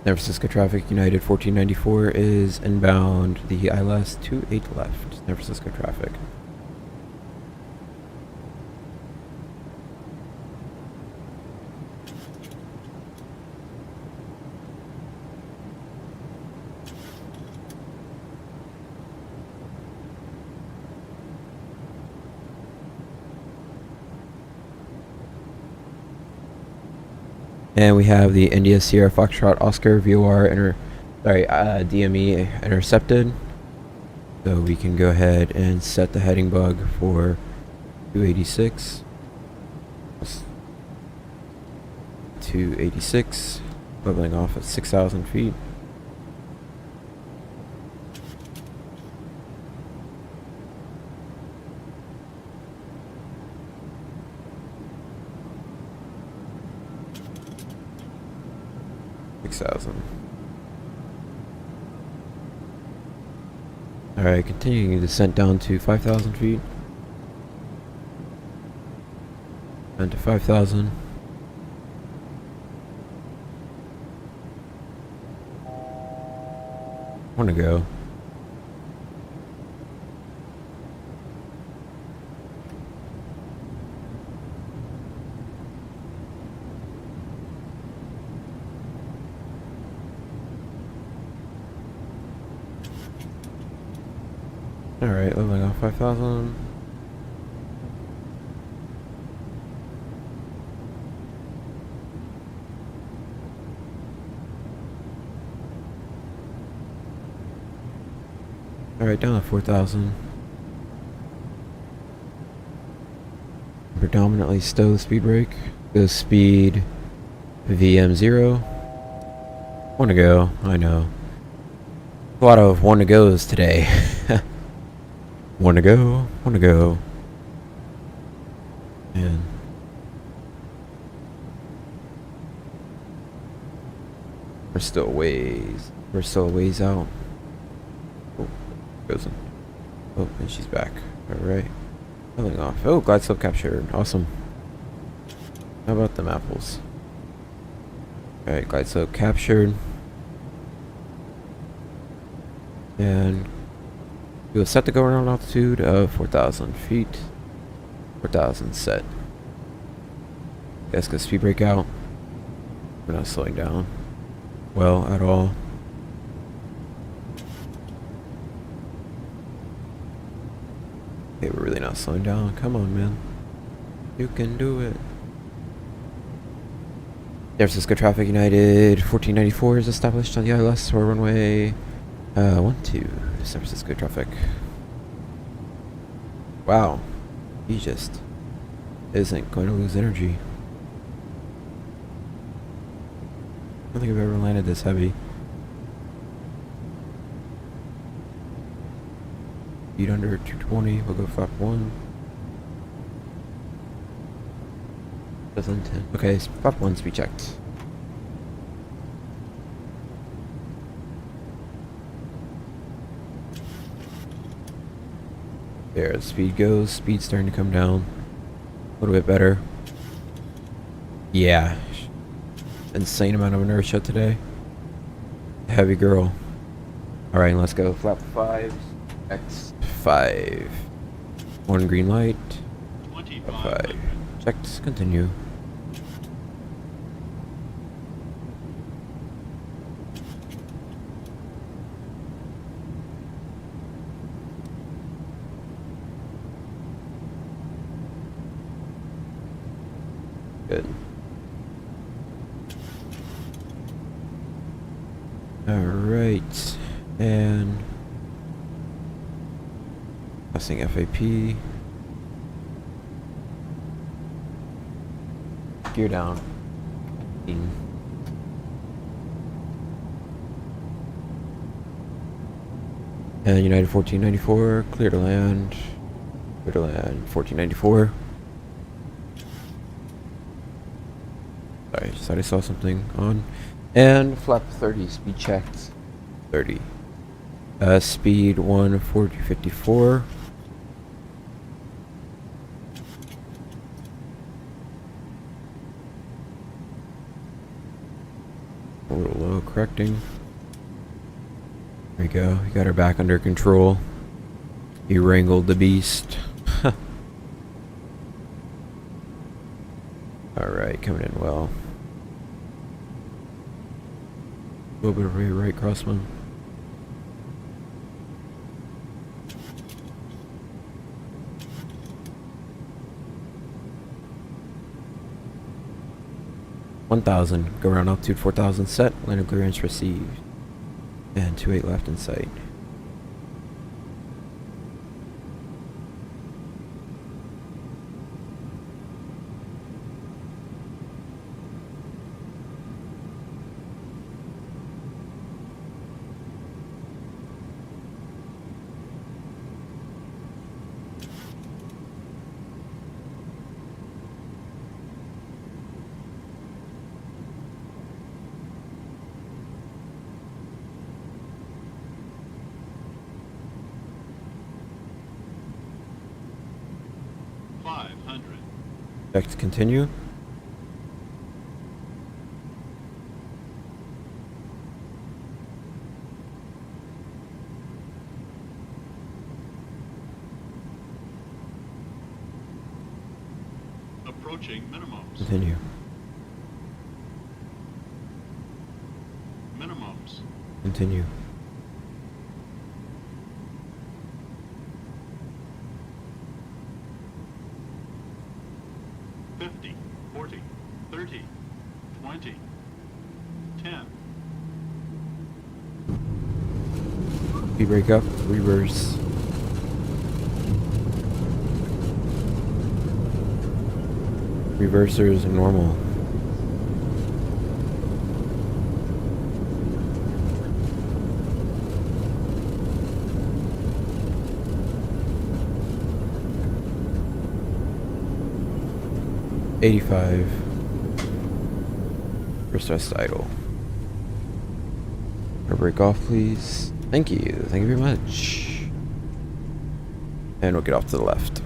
San Francisco traffic, United 1494 is inbound. The ILS 28 left. San Francisco traffic. And we have the India Sierra Foxtrot Oscar VOR DME intercepted. So we can go ahead and set the heading bug for 286. 286, leveling off at 6,000 feet. Alright, continuing descent down to 5,000 feet. Down to 5,000. One to go. Alright, leveling off 5,000. Alright, down to 4,000. Predominantly stow the speed brake. Go speed VM0. One to go, I know. A lot of one to goes today. One to go, one to go. And we're still a ways out. Oh, goes in. Oh, and she's back. Alright. Leveling off. Oh, glide slope captured. Awesome. How about them apples? Alright, glide slope captured. And we'll set the go around altitude of 4,000 feet. 4,000 set. Guess go speed brake out. We're not slowing down. Well, at all. Okay, we're really not slowing down. Come on, man. You can do it. San Francisco Traffic United 1494 is established on the ILS for runway 12. San Francisco traffic. Wow. He just isn't going to lose energy. I don't think I've ever landed this heavy. Speed under 220. We'll go flap 1. Doesn't 10. Okay, flap 1 speed checked. There, the speed goes. Speed's starting to come down. A little bit better. Yeah. Insane amount of inertia today. Heavy girl. Alright, let's go. Flap 5. X5. 1 green light. 5. Checked. Continue. Good. Alright. And passing FAP. Gear down. And United 1494, clear to land. Clear to land 1494. Sorry, just thought I saw something on. And flap 30, speed checked. 30. Speed 14054. A little low, correcting. There we go. We got her back under control. He wrangled the beast. Alright, coming in well. A little bit of a right crosswind. $1,000. Go around altitude 4,000 set. Landing clearance received. And 28 left in sight. Check to continue. Approaching minimums. Continue. Minimums. Continue. $50, $40, $30, $20, $10. We break up, reverse. Reversers are normal. $85. First idle. Or break off, please. Thank you. Thank you very much. And we'll get off to the left.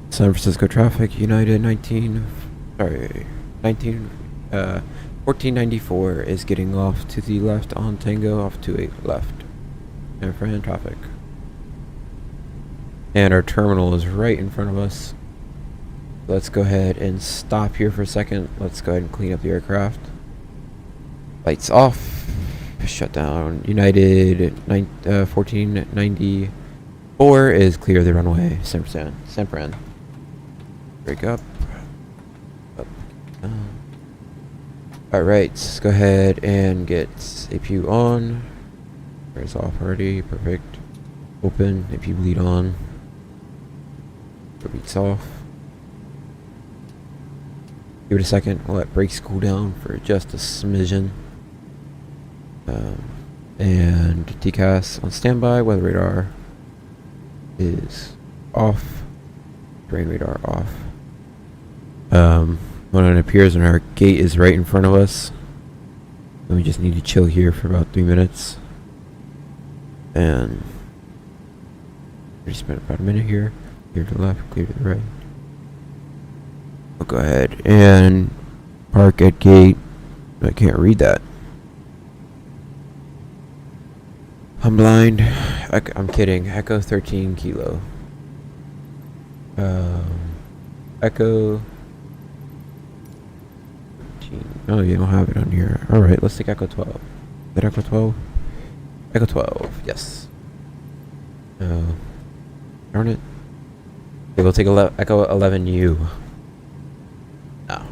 San Francisco traffic, United 1494 is getting off to the left on Tango, off to 8 left. San Fran traffic. And our terminal is right in front of us. Let's go ahead and stop here for a second. Let's go ahead and clean up the aircraft. Lights off. Shut down. United 1494 is clear of the runway. San Fran. Break up. Up. Down. Alright, let's go ahead and get APU on. It's off already. Perfect. Open. APU bleed on. Beats off. Give it a second. We'll let brakes cool down for just a smidgen. And TCAS on standby. Weather radar is off. Terrain radar off. When it appears when our gate is right in front of us, then we just need to chill here for about 3 minutes. And we spent about a minute here. Clear to the left, clear to the right. I'll go ahead and park at gate. I can't read that. I'm blind. I'm kidding. Echo 13 kilo. Echo 13. Oh, you don't have it on here. Alright, let's take Echo 12. Is that Echo 12? Echo 12, yes. Darn it. Okay, we'll take Echo 11U. Oh.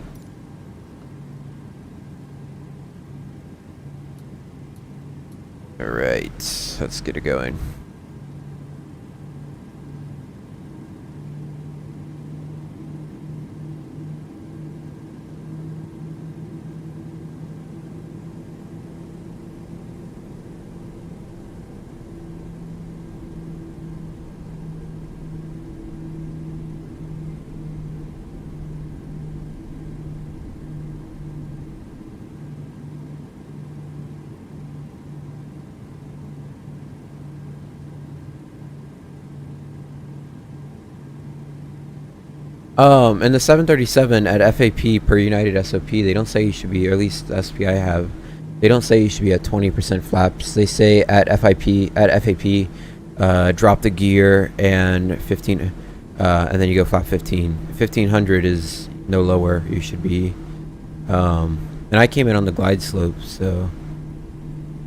Alright, let's get it going. And the 737 at FAP per United SOP, they don't say you should be, or at least the SP I have, they don't say you should be at 20% flaps. They say at FAP, drop the gear and 15, and then you go flap 15. 1500 is no lower. You should be. And I came in on the glide slope, so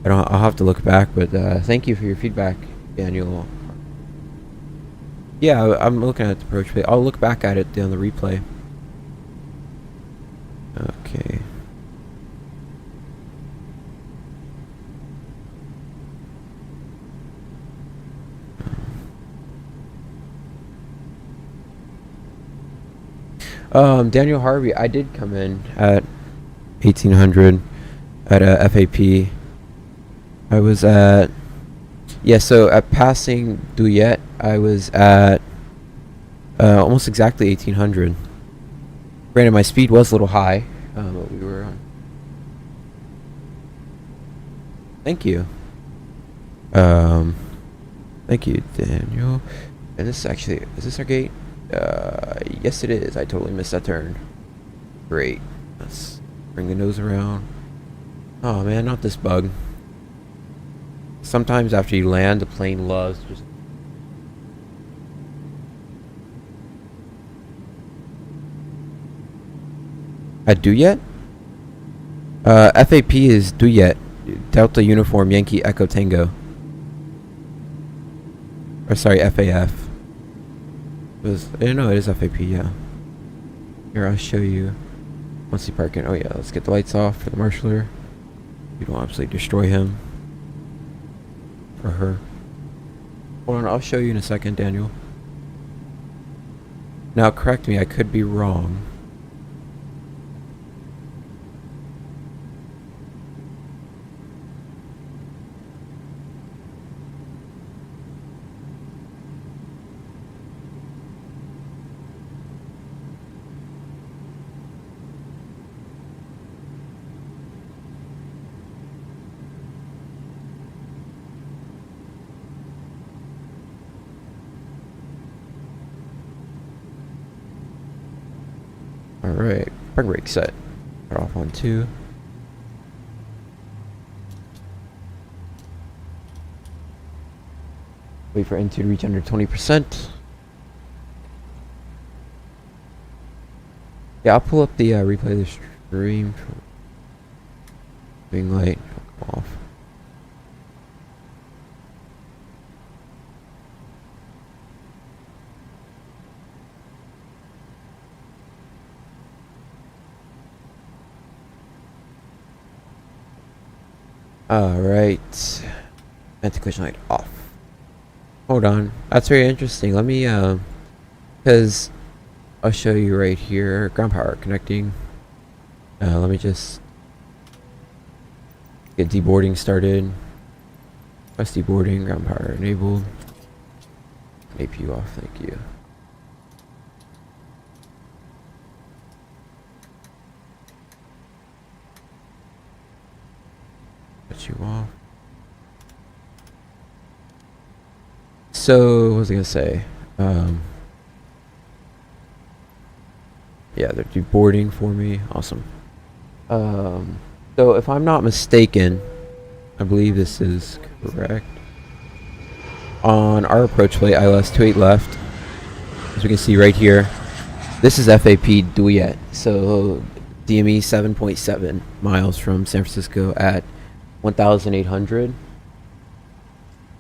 I'll have to look back. But thank you for your feedback, Daniel. Yeah, I'm looking at the approach play. I'll look back at it on the replay. Okay. Daniel Harvey, I did come in at 1800 at a FAP. I was at, yeah, so at passing Duyet, I was at almost exactly 1800. Granted, my speed was a little high, but we were on. Thank you. Thank you, Daniel. And this actually, is this our gate? Yes it is. I totally missed that turn. Great. Let's bring the nose around. Oh man, not this bug. Sometimes after you land, the plane loves just... At Duyet? FAP is Duyet. Delta Uniform Yankee Echo Tango. Or sorry, FAF. No, it is FAP, yeah. Here, I'll show you. Once you park in. Oh yeah, let's get the lights off for the marshaller. You don't absolutely destroy him. Or her. Hold on, I'll show you in a second, Daniel. Now, correct me, I could be wrong. Alright, park brake set. Cut off on 2. Wait for N2 to reach under 20%. Yeah, I'll pull up the replay of the stream. Being light, come off. Alright. Anti-collision light off. Hold on. That's very interesting. Let me, because I'll show you right here. Ground power connecting. Let me just get deboarding started. Press deboarding. Ground power enabled. APU off. Thank you. Put you off. So, what was I gonna say? Yeah, they're deboarding for me. Awesome. So if I'm not mistaken, I believe this is correct. On our approach plate, ILS 28 left. As we can see right here, this is FAP Duyet. So DME 7.7 miles from San Francisco at 1,800.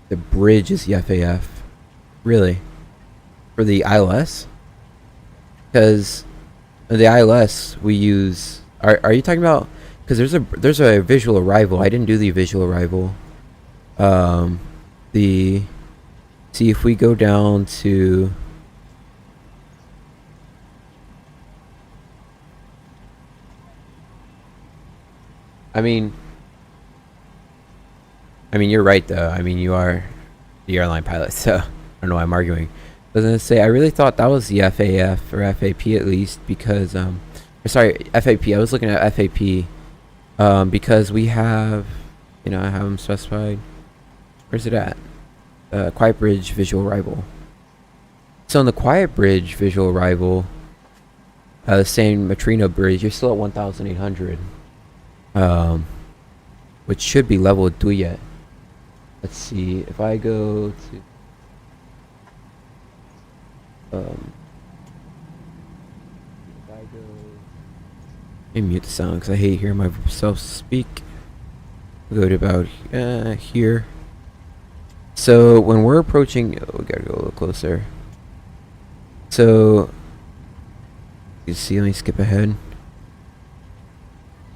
The bridge is the FAF. Really? For the ILS? Because the ILS we use... Are you talking about... Because there's a visual arrival. I didn't do the visual arrival. See if we go down to... I mean, you're right though. I mean, you are the airline pilot, so I don't know why I'm arguing. I was gonna say, I really thought that was the FAF or FAP at least, because sorry, FAP. I was looking at FAP because we have, I have them specified. Where's it at? Quiet Bridge visual arrival. So in the Quiet Bridge visual arrival, the San Matrino Bridge, you're still at 1,800. Which should be level with Duyet. Let's see, if I go to... if I go... Let me mute the sound because I hate hearing myself speak. Go to about here. So when we're approaching... Oh, we gotta go a little closer. So... You see, let me skip ahead.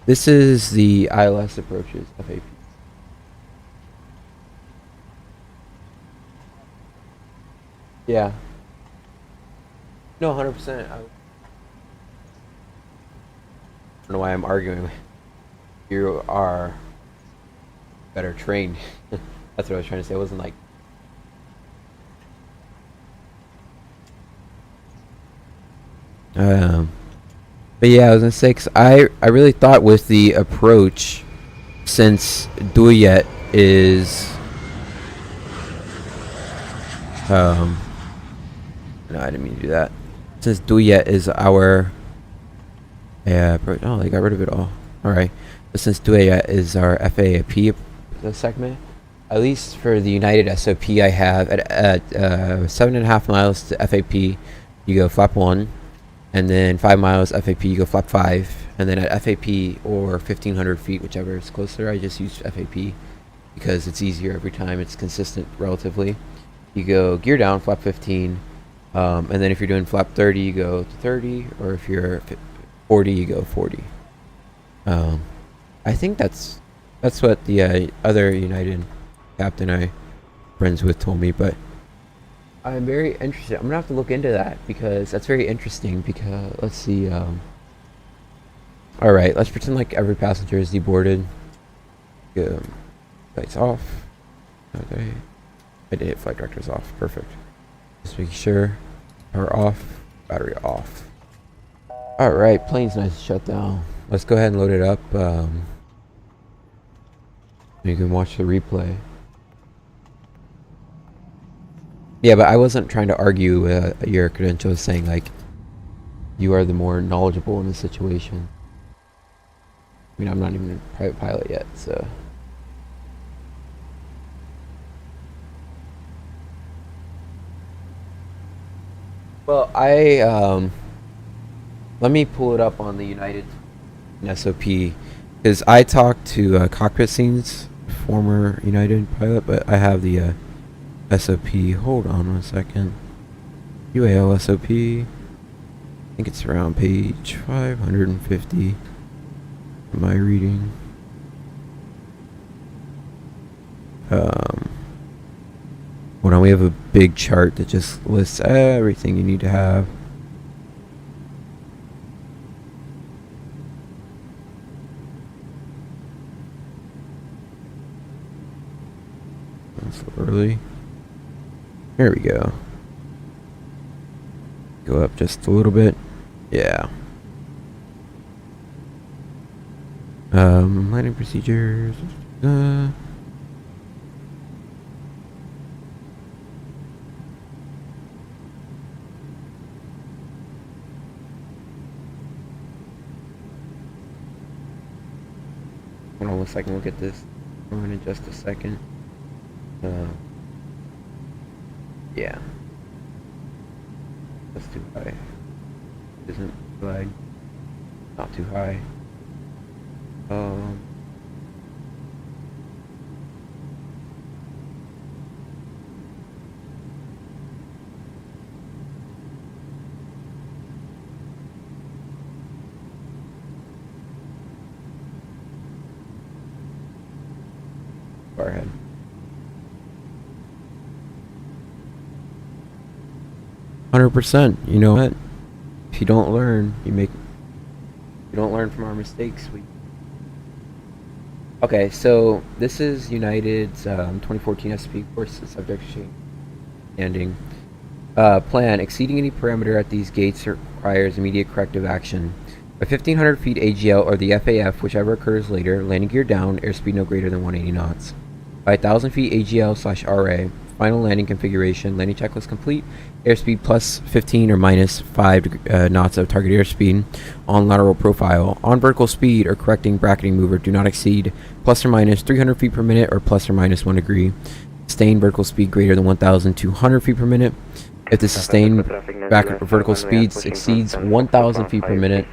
This is the ILS approaches, FAP. Yeah. No, 100%. I don't know why I'm arguing. You are better trained. That's what I was trying to say. It wasn't like... But yeah, I was gonna say, 'cause I really thought with the approach, since Duyet is no, I didn't mean to do that. Since Duyet is our oh, they got rid of it all. All right, but since Duyet is our FAP segment, at least for the United SOP, I have at 7.5 miles to FAP, you go flap 1. And then 5 miles FAP, you go flap 5. And then at FAP or 1,500 feet, whichever is closer, I just use FAP because it's easier every time. It's consistent relatively. You go gear down, flap 15. And then if you're doing flap 30, you go to 30. Or if you're 40, you go 40. I think that's what the other United captain I friends with told me, but I'm very interested. I'm gonna have to look into that because that's very interesting. Because let's see. All right, let's pretend like every passenger is deboarded. Lights off. Okay, I did it. Flight director's off. Perfect. Just making sure. Power off. Battery off. All right, plane's nice to shut down. Let's go ahead and load it up. You can watch the replay. Yeah, but I wasn't trying to argue your credentials, saying like you are the more knowledgeable in the situation. I mean, I'm not even a private pilot yet, so. Well, let me pull it up on the United SOP because I talked to cockpit scenes, former United pilot, but I have the SOP. Hold on 1 second. UAL SOP. I think it's around page 550. Am I reading? Hold on, we have a big chart that just lists everything you need to have. That's early. There we go. Go up just a little bit. Yeah. Landing procedures. Hold on 1 second, look at this. I'm in just a second. Yeah. That's too high. Isn't flag. Not too high. Far ahead. 100%. You know what? If you don't learn, you don't learn from our mistakes. Okay, so this is United's 2014 SP course, subject to ending. Plan: exceeding any parameter at these gates requires immediate corrective action. By 1,500 feet AGL or the FAF, whichever occurs later, landing gear down, airspeed no greater than 180 knots. By 1,000 feet AGL/RA, Final landing configuration. Landing checklist complete. Airspeed plus 15 or minus 5 knots of target airspeed on lateral profile. On vertical speed or correcting bracketing mover, do not exceed plus or minus 300 feet per minute or plus or minus 1 degree. Sustained vertical speed greater than 1,200 feet per minute. If the sustained vertical speed exceeds 1,000 feet per minute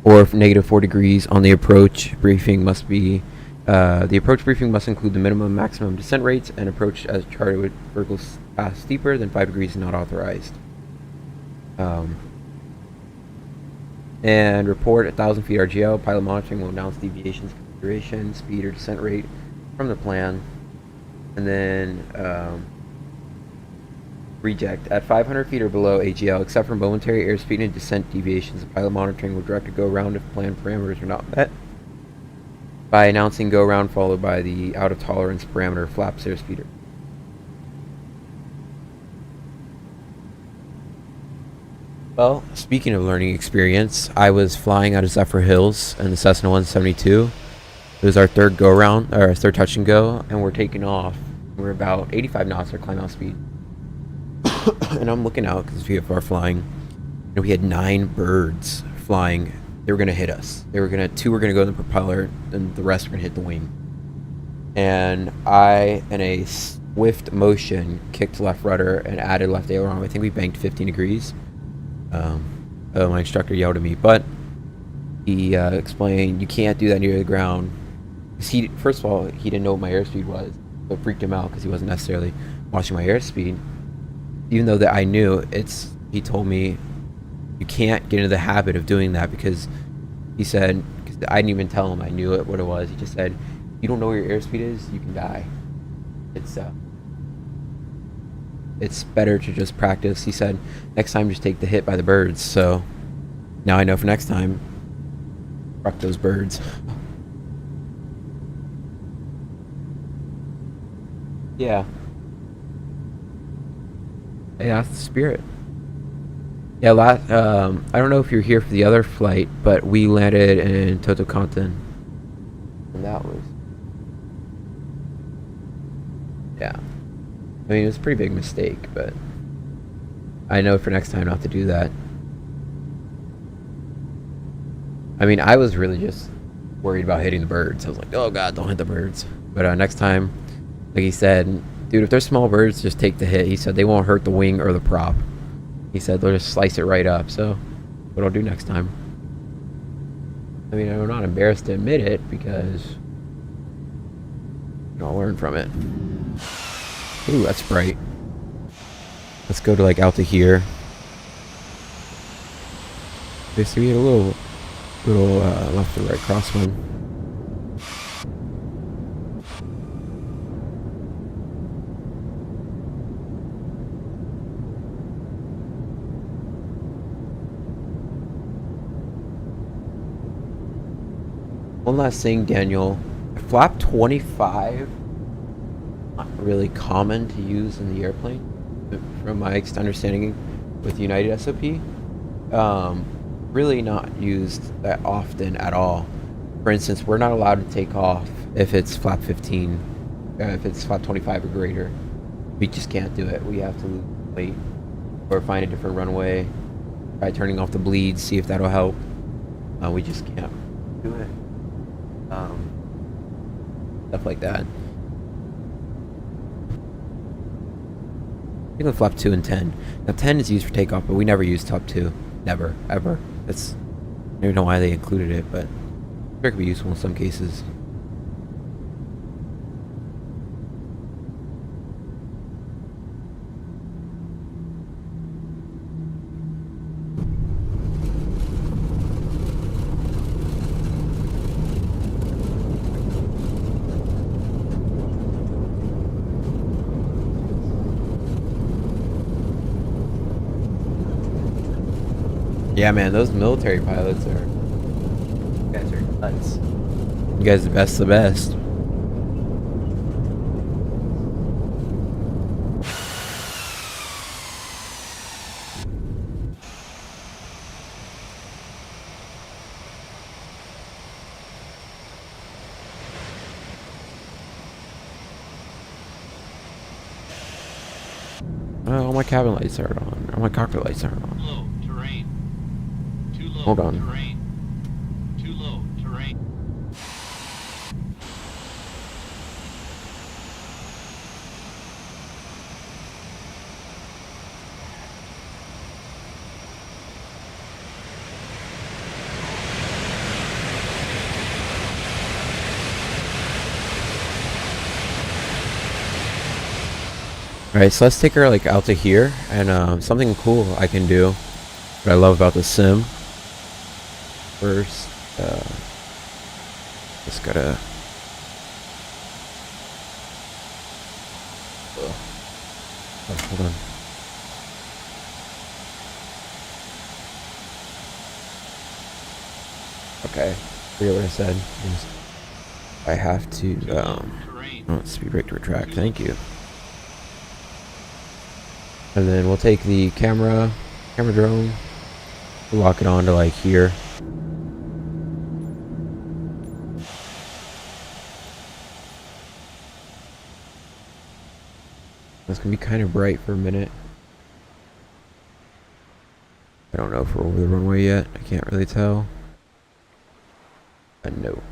or if negative 4 degrees on the approach briefing must be the approach briefing must include the minimum and maximum descent rates and approach as charted with vertical path steeper than 5 degrees not authorized. And report 1,000 feet RGL. Pilot monitoring will announce deviations, configuration, speed or descent rate from the plan. And then reject. At 500 feet or below AGL, except for momentary airspeed and descent deviations, the pilot monitoring will direct a go-round if planned parameters are not met by announcing go-round followed by the out-of-tolerance parameter flaps airspeeder. Well, speaking of learning experience, I was flying out of Zephyr Hills in the Cessna 172. It was our third go-round, or our third touch and go, and we're taking off. We're about 85 knots our climb out speed. And I'm looking out because we are flying, and we had 9 birds flying. They were gonna hit us. They were gonna 2 were gonna go in the propeller, and the rest were gonna hit the wing. And I, in a swift motion, kicked left rudder and added left aileron. I think we banked 15 degrees. My instructor yelled at me, but he explained you can't do that near the ground. He, first of all, he didn't know what my airspeed was, so it freaked him out because he wasn't necessarily watching my airspeed. Even though that I knew, he told me you can't get into the habit of doing that because he said, because I didn't even tell him I knew what it was. He just said, you don't know where your airspeed is, you can die. It's better to just practice. He said, next time just take the hit by the birds. So now I know for next time, fuck those birds. Yeah. Hey, that's the spirit. Yeah, I don't know if you're here for the other flight, but we landed in Totocontin. And that was... Yeah. I mean, it was a pretty big mistake, but I know for next time not to do that. I mean, I was really just worried about hitting the birds. I was like, oh god, don't hit the birds. But next time, like he said, dude, if they're small birds, just take the hit. He said they won't hurt the wing or the prop. He said they'll just slice it right up. So, what I'll do next time. I mean, I'm not embarrassed to admit it because I'll learn from it. Ooh, that's bright. Let's go to like out to here. Okay, so we had a little left to right crosswind. One last thing, Daniel. Flap 25, not really common to use in the airplane, from my understanding with United SOP. Really not used that often at all. For instance, we're not allowed to take off if it's flap 15, if it's flap 25 or greater. We just can't do it. We have to wait or find a different runway, try turning off the bleeds, see if that'll help. We just can't do it. Stuff like that. I think with flap 2 and 10. Now 10 is used for takeoff, but we never use top 2. Never, ever. That's, I don't even know why they included it, but it could be useful in some cases. Yeah, man, those military pilots are... You guys are nuts. You guys are the best of the best. All my cabin lights are on. All my cockpit lights aren't on. Low terrain. Too low. Hold on. Terrain. Too low terrain. Alright, so let's take her like out to here, and something cool I can do, what I love about the sim. First, just gotta... Oh, hold on. Okay, forget what I said. I have to, Terrain. oh, speed brake to retract, thank you. And then we'll take the camera drone, lock it on to like here. It's gonna be kind of bright for a minute. I don't know if we're over the runway yet. I can't really tell. No.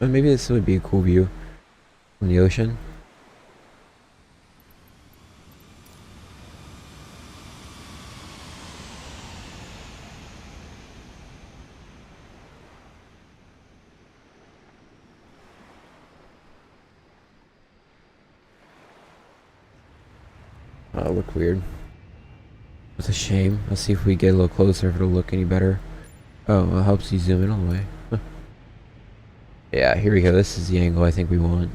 But maybe this would be a cool view from the ocean. Look weird. It's a shame. Let's see if we get a little closer if it'll look any better. Oh, it helps you zoom in all the way. Huh. Yeah, here we go. This is the angle I think we want.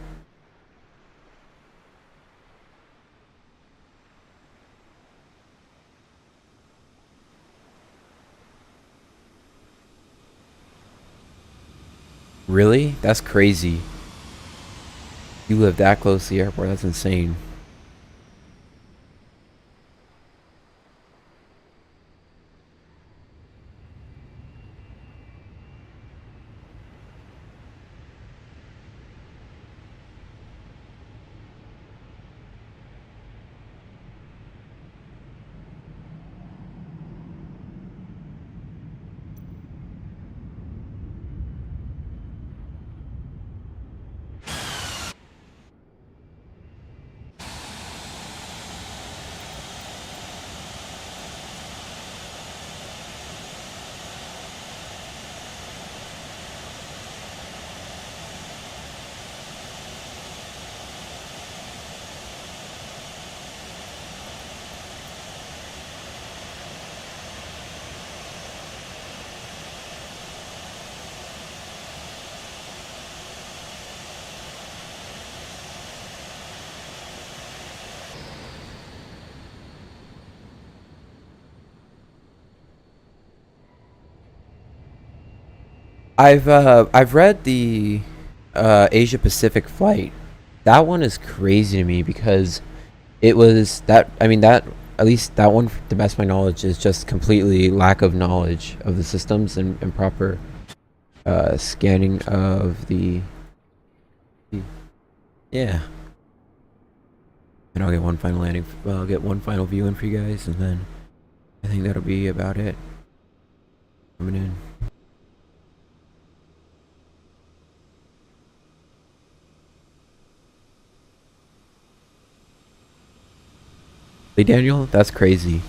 Really? That's crazy. You live that close to the airport. That's insane. I've read the Asia Pacific flight. That one is crazy to me because it was that, I mean, that, at least that one, to the best of my knowledge, is just completely lack of knowledge of the systems and proper scanning of the yeah. And I'll get one final landing. Well, I'll get one final view in for you guys, and then I think that'll be about it. Coming in. Hey Daniel, that's crazy.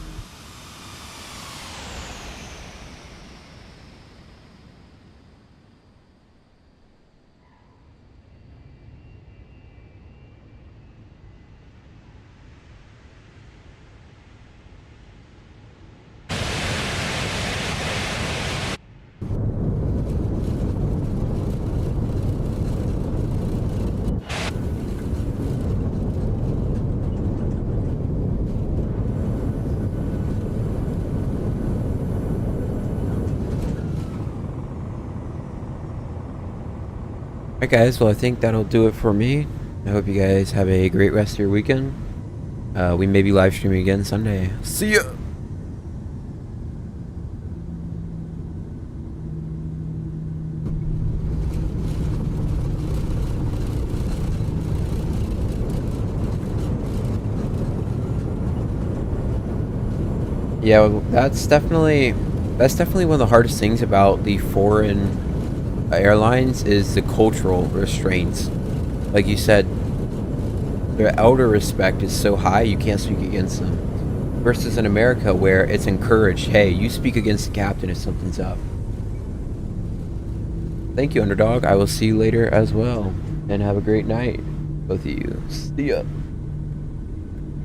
Alright guys, well I think that'll do it for me. I hope you guys have a great rest of your weekend. We may be live streaming again Sunday. See ya! Yeah, well, that's definitely one of the hardest things about the foreign airlines is the cultural restraints. Like you said, their elder respect is so high you can't speak against them. Versus in America where it's encouraged, hey, you speak against the captain if something's up. Thank you, Underdog. I will see you later as well. And have a great night, both of you. See ya.